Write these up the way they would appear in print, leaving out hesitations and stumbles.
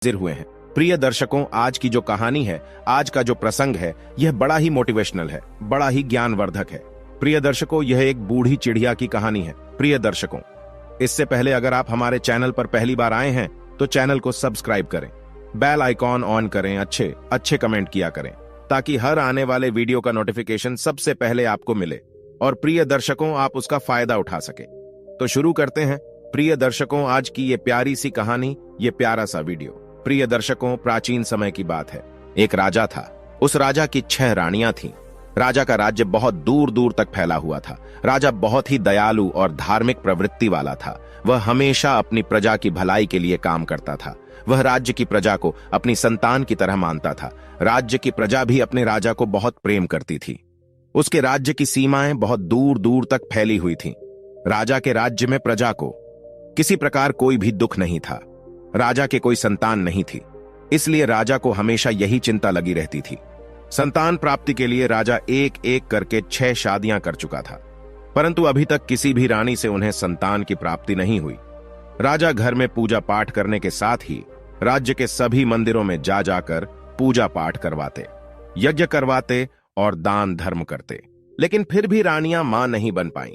हाजिर हुए हैं। प्रिय दर्शकों, आज की जो कहानी है, आज का जो प्रसंग है, यह बड़ा ही मोटिवेशनल है, बड़ा ही ज्ञानवर्धक है। प्रिय दर्शकों, यह एक बूढ़ी चिड़िया की कहानी है। प्रिय दर्शकों, इससे पहले अगर आप हमारे चैनल पर पहली बार आए हैं तो चैनल को सब्सक्राइब करें, बेल आइकॉन ऑन करें, अच्छे कमेंट किया करें ताकि हर आने वाले वीडियो का नोटिफिकेशन सबसे पहले आपको मिले और प्रिय दर्शकों आप उसका फायदा उठा सके। तो शुरू करते हैं प्रिय दर्शकों आज की ये प्यारी सी कहानी, ये प्यारा सा वीडियो। प्रिय दर्शकों, प्राचीन समय की बात है। एक राजा था। उस राजा की 6 रानियां थीं। राजा का राज्य बहुत दूर दूर तक फैला हुआ था। राजा बहुत ही दयालु और धार्मिक प्रवृत्ति वाला था। वह हमेशा अपनी प्रजा की भलाई के लिए काम करता था। वह राज्य की प्रजा को अपनी संतान की तरह मानता था। राज्य की प्रजा भी अपने राजा को बहुत प्रेम करती थी। उसके राज्य की सीमाएं बहुत दूर दूर तक फैली हुई थीं। राजा के राज्य में प्रजा को किसी प्रकार कोई भी दुख नहीं था। राजा के कोई संतान नहीं थी, इसलिए राजा को हमेशा यही चिंता लगी रहती थी। संतान प्राप्ति के लिए राजा एक एक करके 6 शादियां कर चुका था, परंतु अभी तक किसी भी रानी से उन्हें संतान की प्राप्ति नहीं हुई। राजा घर में पूजा पाठ करने के साथ ही राज्य के सभी मंदिरों में जा जाकर पूजा पाठ करवाते, यज्ञ करवाते और दान धर्म करते, लेकिन फिर भी रानियां मां नहीं बन पाईं।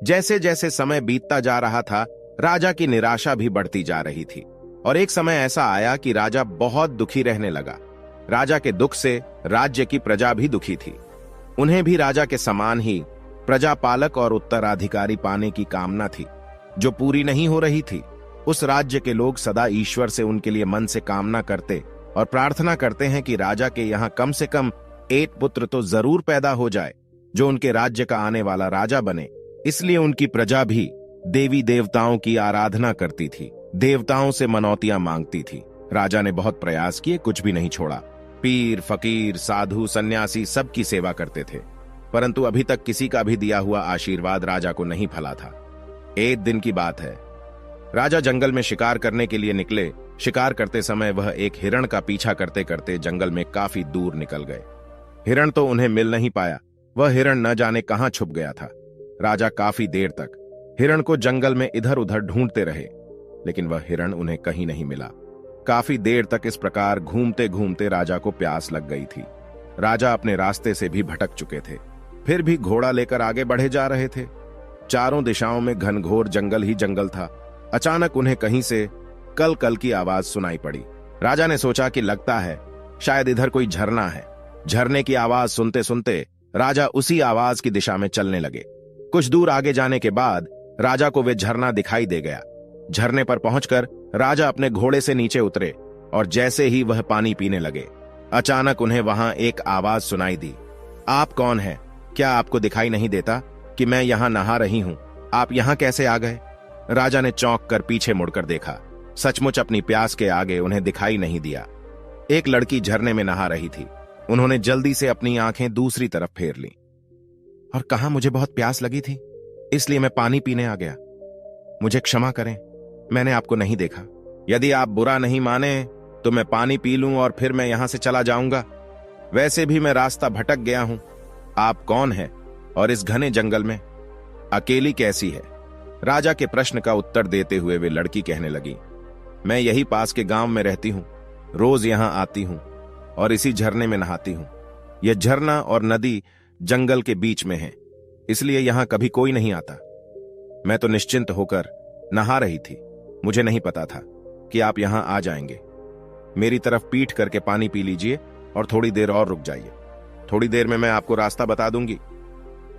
जैसे जैसे समय बीतता जा रहा था, राजा की निराशा भी बढ़ती जा रही थी और एक समय ऐसा आया कि राजा बहुत दुखी रहने लगा। राजा के दुख से राज्य की प्रजा भी दुखी थी। उन्हें भी राजा के समान ही प्रजापालक और उत्तराधिकारी पाने की कामना थी, जो पूरी नहीं हो रही थी। उस राज्य के लोग सदा ईश्वर से उनके लिए मन से कामना करते और प्रार्थना करते हैं कि राजा के यहाँ कम से कम एक पुत्र तो जरूर पैदा हो जाए, जो उनके राज्य का आने वाला राजा बने। इसलिए उनकी प्रजा भी देवी देवताओं की आराधना करती थी, देवताओं से मनौतियां मांगती थी। राजा ने बहुत प्रयास किए, कुछ भी नहीं छोड़ा। पीर, फकीर, साधु, सन्यासी सबकी सेवा करते थे, परंतु अभी तक किसी का भी दिया हुआ आशीर्वाद राजा को नहीं फला था। एक दिन की बात है, राजा जंगल में शिकार करने के लिए निकले। शिकार करते समय वह एक हिरण का पीछा करते करते जंगल में काफी दूर निकल गए। हिरण तो उन्हें मिल नहीं पाया। वह हिरण न जाने कहां छुप गया था। राजा काफी देर तक हिरण को जंगल में इधर उधर ढूंढते रहे, लेकिन वह हिरण उन्हें कहीं नहीं मिला। काफी देर तक इस प्रकार घूमते घूमते राजा को प्यास लग गई थी। राजा अपने रास्ते से भी भटक चुके थे, फिर भी घोड़ा लेकर आगे बढ़े जा रहे थे। चारों दिशाओं में घनघोर जंगल ही जंगल था। अचानक उन्हें कहीं से कल कल की आवाज सुनाई पड़ी। राजा ने सोचा कि लगता है शायद इधर कोई झरना है। झरने की आवाज सुनते सुनते राजा उसी आवाज की दिशा में चलने लगे। कुछ दूर आगे जाने के बाद राजा को वे झरना दिखाई दे गया। झरने पर पहुंचकर राजा अपने घोड़े से नीचे उतरे और जैसे ही वह पानी पीने लगे, अचानक उन्हें वहां एक आवाज सुनाई दी। आप कौन हैं? क्या आपको दिखाई नहीं देता कि मैं यहां नहा रही हूं? आप यहां कैसे आ गए? राजा ने चौंक कर पीछे मुड़कर देखा। सचमुच अपनी प्यास के आगे उन्हें दिखाई नहीं दिया। एक लड़की झरने में नहा रही थी। उन्होंने जल्दी से अपनी आंखें दूसरी तरफ फेर ली और कहा, मुझे बहुत प्यास लगी थी, इसलिए मैं पानी पीने आ गया। मुझे क्षमा करें, मैंने आपको नहीं देखा। यदि आप बुरा नहीं माने तो मैं पानी पी लूं और फिर मैं यहां से चला जाऊंगा। वैसे भी मैं रास्ता भटक गया हूं। आप कौन हैं और इस घने जंगल में अकेली कैसी है? राजा के प्रश्न का उत्तर देते हुए वे लड़की कहने लगी, मैं यही पास के गांव में रहती हूं, रोज यहां आती हूं और इसी झरने में नहाती हूं। यह झरना और नदी जंगल के बीच में है, इसलिए यहां कभी कोई नहीं आता। मैं तो निश्चिंत होकर नहा रही थी। मुझे नहीं पता था कि आप यहां आ जाएंगे। मेरी तरफ पीठ करके पानी पी लीजिए और थोड़ी देर और रुक जाइए। थोड़ी देर में मैं आपको रास्ता बता दूंगी।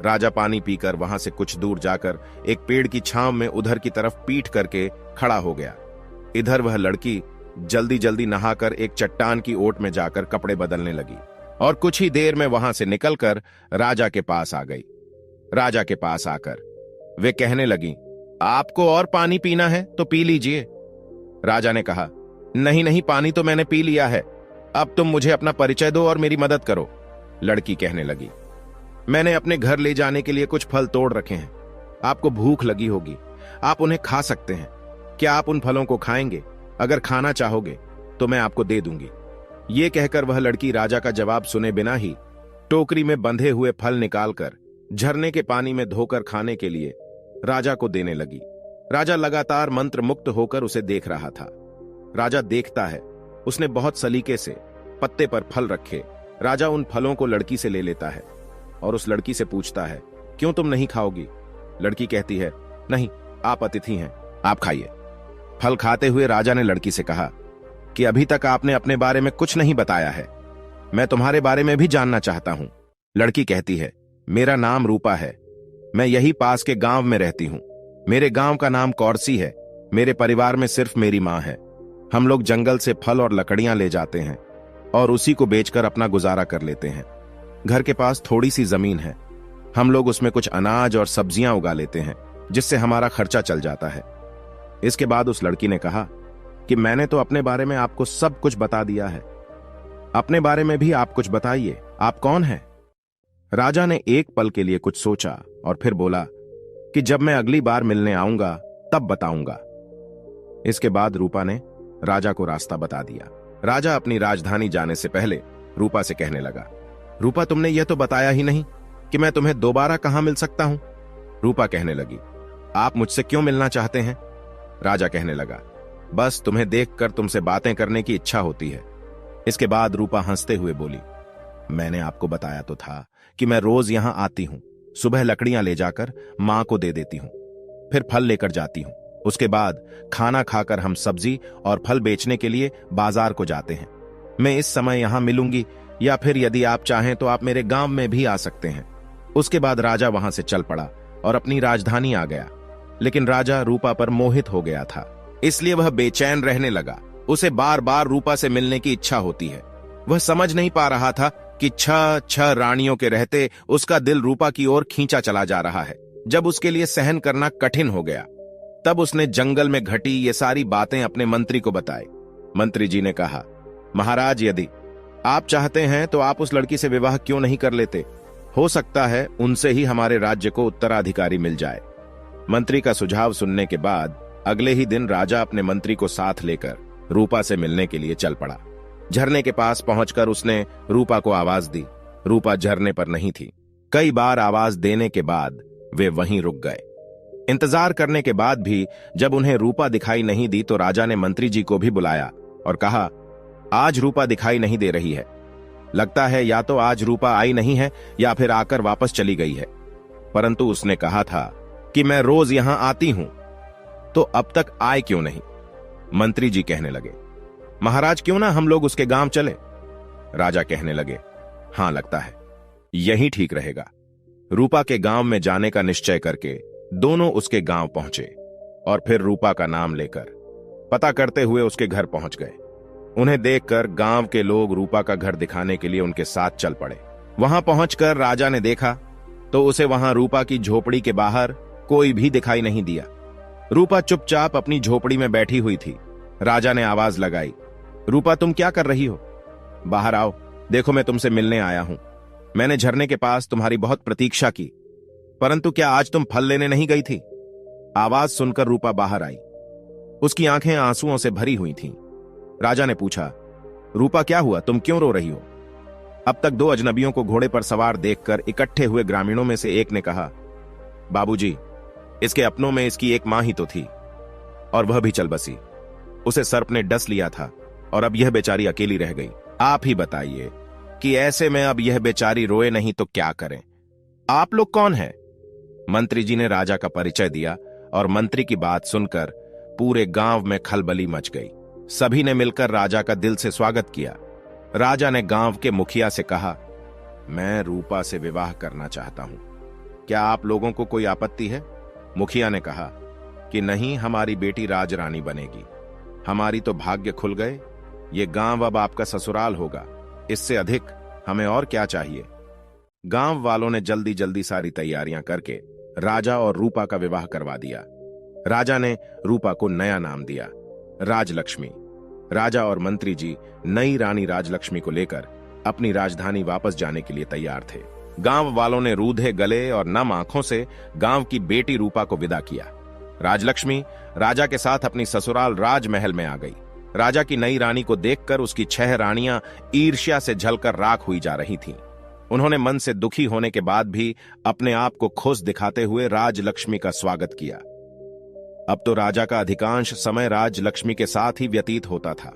राजा पानी पीकर वहां से कुछ दूर जाकर एक पेड़ की छांव में उधर की तरफ पीठ करके खड़ा हो गया। इधर वह लड़की जल्दी जल्दी नहाकर एक चट्टान की ओट में जाकर कपड़े बदलने लगी और कुछ ही देर में वहां से निकलकर राजा के पास आ गई। राजा के पास आकर वे कहने लगी, आपको और पानी पीना है तो पी लीजिए। राजा ने कहा, नहीं नहीं, पानी तो मैंने पी लिया है, अब तुम मुझे अपना परिचय दो और मेरी मदद करो। लड़की कहने लगी, मैंने अपने घर ले जाने के लिए कुछ फल तोड़ रखे हैं। आपको भूख लगी होगी, आप उन्हें खा सकते हैं। क्या आप उन फलों को खाएंगे? अगर खाना चाहोगे तो मैं आपको दे दूंगी। ये कहकर वह लड़की राजा का जवाब सुने बिना ही टोकरी में बंधे हुए फल निकालकर झरने के पानी में धोकर खाने के लिए राजा को देने लगी। राजा लगातार मंत्र मुक्त होकर उसे देख रहा था। राजा देखता है उसने बहुत सलीके से पत्ते पर फल रखे। राजा उन फलों को लड़की से ले लेता है और उस लड़की से पूछता है, क्यों तुम नहीं खाओगी? लड़की कहती है, नहीं, आप अतिथि हैं, आप खाइए। फल खाते हुए राजा ने लड़की से कहा कि अभी तक आपने अपने बारे में कुछ नहीं बताया है, मैं तुम्हारे बारे में भी जानना चाहता हूं। लड़की कहती है, मेरा नाम रूपा है, मैं यही पास के गांव में रहती हूं। मेरे गांव का नाम कौरसी है। मेरे परिवार में सिर्फ मेरी मां है। हम लोग जंगल से फल और लकड़ियां ले जाते हैं और उसी को बेचकर अपना गुजारा कर लेते हैं। घर के पास थोड़ी सी जमीन है, हम लोग उसमें कुछ अनाज और सब्जियां उगा लेते हैं, जिससे हमारा खर्चा चल जाता है। इसके बाद उस लड़की ने कहा कि मैंने तो अपने बारे में आपको सब कुछ बता दिया है, अपने बारे में भी आप कुछ बताइए, आप कौन हैं? राजा ने एक पल के लिए कुछ सोचा और फिर बोला कि जब मैं अगली बार मिलने आऊंगा तब बताऊंगा। इसके बाद रूपा ने राजा को रास्ता बता दिया। राजा अपनी राजधानी जाने से पहले रूपा से कहने लगा, रूपा, तुमने यह तो बताया ही नहीं कि मैं तुम्हें दोबारा कहां मिल सकता हूं? रूपा कहने लगी, आप मुझसे क्यों मिलना चाहते हैं? राजा कहने लगा, बस तुम्हें देखकर तुमसे बातें करने की इच्छा होती है। इसके बाद रूपा हंसते हुए बोली, मैंने आपको बताया तो था कि मैं रोज यहां आती हूं, सुबह लकड़ियां ले जाकर मां को दे देती हूं, फिर फल लेकर जाती हूं। उसके बाद खाना खाकर हम सब्जी और फल बेचने के लिए बाजार को जाते हैं। मैं इस समय यहां मिलूंगी या फिर यदि आप चाहें तो आप मेरे गांव में भी आ सकते हैं। उसके बाद राजा वहां से चल पड़ा और अपनी राजधानी आ गया। लेकिन राजा रूपा पर मोहित हो गया था, इसलिए वह बेचैन रहने लगा। उसे बार बार रूपा से मिलने की इच्छा होती है। वह समझ नहीं पा रहा था कि छह रानियों के रहते उसका दिल रूपा की ओर खींचा चला जा रहा है। जब उसके लिए सहन करना कठिन हो गया, तब उसने जंगल में घटी ये सारी बातें अपने मंत्री को बताई। मंत्री जी ने कहा, महाराज, यदि आप चाहते हैं तो आप उस लड़की से विवाह क्यों नहीं कर लेते? हो सकता है उनसे ही हमारे राज्य को उत्तराधिकारी मिल जाए। मंत्री का सुझाव सुनने के बाद अगले ही दिन राजा अपने मंत्री को साथ लेकर रूपा से मिलने के लिए चल पड़ा। झरने के पास पहुंचकर उसने रूपा को आवाज दी। रूपा झरने पर नहीं थी। कई बार आवाज देने के बाद वे वहीं रुक गए। इंतजार करने के बाद भी जब उन्हें रूपा दिखाई नहीं दी तो राजा ने मंत्री जी को भी बुलाया और कहा, आज रूपा दिखाई नहीं दे रही है। लगता है या तो आज रूपा आई नहीं है या फिर आकर वापस चली गई है। परंतु उसने कहा था कि मैं रोज यहां आती हूं, तो अब तक आए क्यों नहीं? मंत्री जी कहने लगे, महाराज, क्यों ना हम लोग उसके गांव चले? राजा कहने लगे, हां, लगता है यही ठीक रहेगा। रूपा के गांव में जाने का निश्चय करके दोनों उसके गांव पहुंचे और फिर रूपा का नाम लेकर पता करते हुए उसके घर पहुंच गए। उन्हें देखकर गांव के लोग रूपा का घर दिखाने के लिए उनके साथ चल पड़े। वहां पहुंचकर राजा ने देखा तो उसे वहां रूपा की झोपड़ी के बाहर कोई भी दिखाई नहीं दिया। रूपा चुपचाप अपनी झोपड़ी में बैठी हुई थी। राजा ने आवाज लगाई, रूपा, तुम क्या कर रही हो? बाहर आओ, देखो मैं तुमसे मिलने आया हूं। मैंने झरने के पास तुम्हारी बहुत प्रतीक्षा की, परंतु क्या आज तुम फल लेने नहीं गई थी? आवाज सुनकर रूपा बाहर आई। उसकी आंखें आंसुओं से भरी हुई थीं। राजा ने पूछा, रूपा, क्या हुआ? तुम क्यों रो रही हो? अब तक दो अजनबियों को घोड़े पर सवार देखकर इकट्ठे हुए ग्रामीणों में से एक ने कहा, बाबूजी, इसके अपनों में इसकी एक मां ही तो थी और वह भी चल बसी। उसे सर्प ने डस लिया था और अब यह बेचारी अकेली रह गई। आप ही बताइए कि ऐसे में अब यह बेचारी रोए नहीं तो क्या करें? आप लोग कौन हैं? मंत्री जी ने राजा का परिचय दिया और मंत्री की बात सुनकर पूरे गांव में खलबली मच गई। सभी ने मिलकर राजा का दिल से स्वागत किया। राजा ने गांव के मुखिया से कहा, मैं रूपा से विवाह करना चाहता हूं, क्या आप लोगों को कोई आपत्ति है? मुखिया ने कहा कि नहीं, हमारी बेटी राजरानी बनेगी। हमारी तो भाग्य खुल गए। ये गांव अब आपका ससुराल होगा, इससे अधिक हमें और क्या चाहिए? गांव वालों ने जल्दी जल्दी सारी तैयारियां करके राजा और रूपा का विवाह करवा दिया। राजा ने रूपा को नया नाम दिया, राजलक्ष्मी। राजा और मंत्री जी नई रानी राजलक्ष्मी को लेकर अपनी राजधानी वापस जाने के लिए तैयार थे। गांव वालों ने रूधे गले और नम आंखों से गांव की बेटी रूपा को विदा किया। राजलक्ष्मी राजा के साथ अपनी ससुराल राजमहल में आ गई। राजा की नई रानी को देखकर उसकी 6 रानियां ईर्ष्या से जलकर राख हुई जा रही थीं। उन्होंने मन से दुखी होने के बाद भी अपने आप को खुश दिखाते हुए राजलक्ष्मी का स्वागत किया। अब तो राजा का अधिकांश समय राजलक्ष्मी के साथ ही व्यतीत होता था।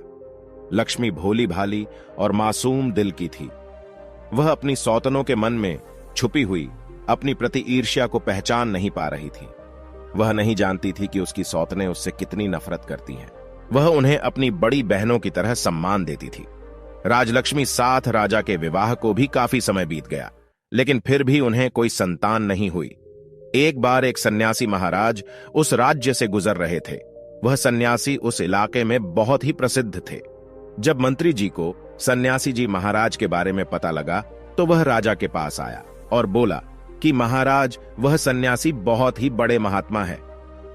लक्ष्मी भोली भाली और मासूम दिल की थी। वह अपनी सौतनों के मन में छुपी हुई अपनी प्रति ईर्ष्या को पहचान नहीं पा रही थी। वह नहीं जानती थी कि उसकी सौतनें उससे कितनी नफरत करती हैं। वह उन्हें अपनी बड़ी बहनों की तरह सम्मान देती थी। राजलक्ष्मी साथ राजा के विवाह को भी काफी समय बीत गया, लेकिन फिर भी उन्हें कोई संतान नहीं हुई। एक बार एक सन्यासी महाराज उस राज्य से गुजर रहे थे। वह सन्यासी उस इलाके में बहुत ही प्रसिद्ध थे। जब मंत्री जी को सन्यासी जी महाराज के बारे में पता लगा तो वह राजा के पास आया और बोला कि महाराज, वह सन्यासी बहुत ही बड़े महात्मा है,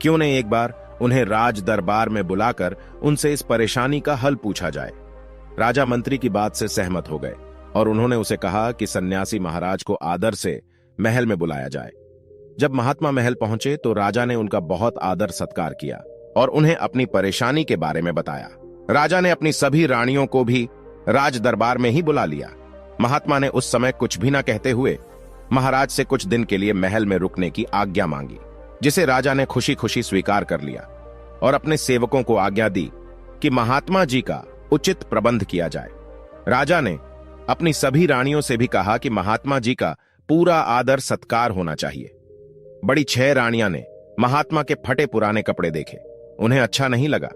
क्यों नहीं एक बार उन्हें राज दरबार में बुलाकर उनसे इस परेशानी का हल पूछा जाए। राजा मंत्री की बात से सहमत हो गए और उन्होंने उसे कहा कि सन्यासी महाराज को आदर से महल में बुलाया जाए। जब महात्मा महल पहुंचे तो राजा ने उनका बहुत आदर सत्कार किया और उन्हें अपनी परेशानी के बारे में बताया। राजा ने अपनी सभी रानियों को भी राज दरबार में ही बुला लिया। महात्मा ने उस समय कुछ भी न कहते हुए महाराज से कुछ दिन के लिए महल में रुकने की आज्ञा मांगी, जिसे राजा ने खुशी खुशी स्वीकार कर लिया और अपने सेवकों को आज्ञा दी कि महात्मा जी का उचित प्रबंध किया जाए। राजा ने अपनी सभी रानियों से भी कहा कि महात्मा जी का पूरा आदर सत्कार होना चाहिए। बड़ी 6 रानियां ने महात्मा के फटे पुराने कपड़े देखे। उन्हें अच्छा नहीं लगा।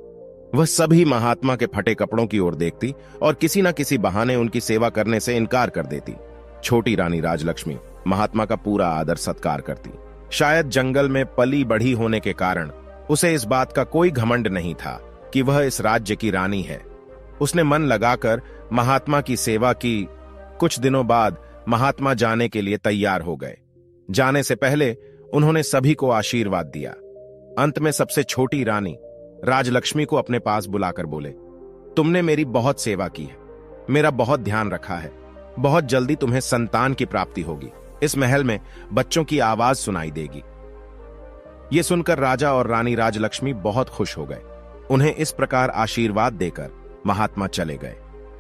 वह सभी महात्मा के फटे कपड़ों की ओर देखती और किसी न किसी बहाने उनकी सेवा करने से इनकार कर देती। छोटी रानी राजलक्ष्मी महात्मा का पूरा आदर सत्कार करती। शायद जंगल में पली बढ़ी होने के कारण उसे इस बात का कोई घमंड नहीं था कि वह इस राज्य की रानी है। उसने मन लगाकर महात्मा की सेवा की। कुछ दिनों बाद महात्मा जाने के लिए तैयार हो गए। जाने से पहले उन्होंने सभी को आशीर्वाद दिया। अंत में सबसे छोटी रानी राजलक्ष्मी को अपने पास बुलाकर बोले, तुमने मेरी बहुत सेवा की है, मेरा बहुत ध्यान रखा है। बहुत जल्दी तुम्हें संतान की प्राप्ति होगी। इस महल में बच्चों की आवाज सुनाई देगी। यह सुनकर राजा और रानी राजलक्ष्मी बहुत खुश हो गए। उन्हें इस प्रकार आशीर्वाद देकर महात्मा चले गए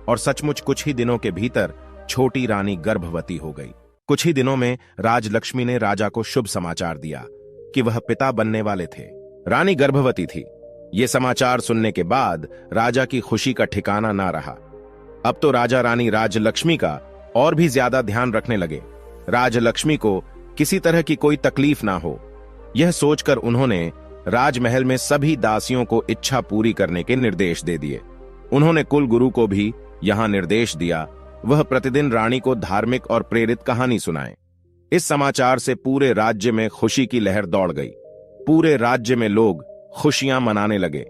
और सचमुच कुछ ही दिनों के भीतर छोटी रानी गर्भवती हो गई। कुछ ही दिनों में राजलक्ष्मी ने राजा को शुभ समाचार दिया कि वह पिता बनने वाले थे। रानी गर्भवती थी। यह समाचार सुनने के बाद राजा की खुशी का ठिकाना ना रहा। अब तो राजा रानी राजलक्ष्मी का और भी ज्यादा ध्यान रखने लगे। राजलक्ष्मी को किसी तरह की कोई तकलीफ ना हो, यह सोचकर उन्होंने राजमहल में सभी दासियों को इच्छा पूरी करने के निर्देश दे दिए। उन्होंने कुलगुरु को भी यहां निर्देश दिया वह प्रतिदिन रानी को धार्मिक और प्रेरित कहानी सुनाए। इस समाचार से पूरे राज्य में खुशी की लहर दौड़ गई। पूरे राज्य में लोग खुशियां मनाने लगे।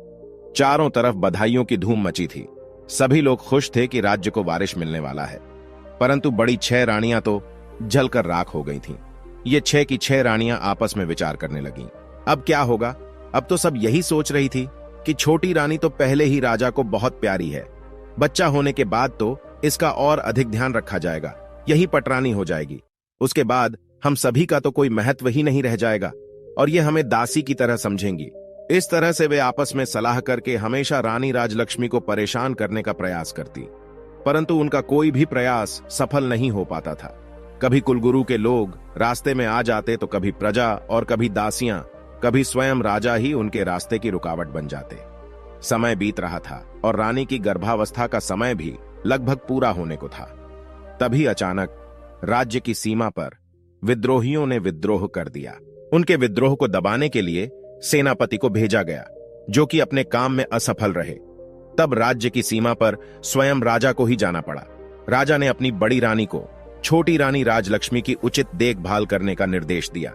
चारों तरफ बधाइयों की धूम मची थी। सभी लोग खुश थे कि राज्य को वारिस मिलने वाला है। परंतु बड़ी 6 रानियां तो जलकर राख हो गई थीं। ये 6 की 6 रानियां आपस में विचार करने लगीं। अब क्या होगा? अब तो सब यही सोच रही थी कि छोटी रानी तो पहले ही राजा को बहुत प्यारी है। बच्चा होने के बाद तो इसका और अधिक ध्यान रखा जाएगा, यही पटरानी हो जाएगी। उसके बाद हम सभी का तो कोई महत्व ही नहीं रह जाएगा और ये हमें दासी की तरह समझेंगी। इस तरह से वे आपस में सलाह करके हमेशा रानी राजलक्ष्मी को परेशान करने का प्रयास करती, परंतु उनका कोई भी प्रयास सफल नहीं हो पाता था। कभी कुलगुरु के लोग रास्ते में आ जाते तो कभी प्रजा और कभी दासियां, कभी स्वयं राजा ही उनके रास्ते की रुकावट बन जाते। समय बीत रहा था और रानी की गर्भावस्था का समय भी लगभग पूरा होने को था। तभी अचानक राज्य की सीमा पर विद्रोहियों ने विद्रोह कर दिया। उनके विद्रोह को दबाने के लिए सेनापति को भेजा गया, जो कि अपने काम में असफल रहे। तब राज्य की सीमा पर स्वयं राजा को ही जाना पड़ा। राजा ने अपनी बड़ी रानी को छोटी रानी राजलक्ष्मी की उचित देखभाल करने का निर्देश दिया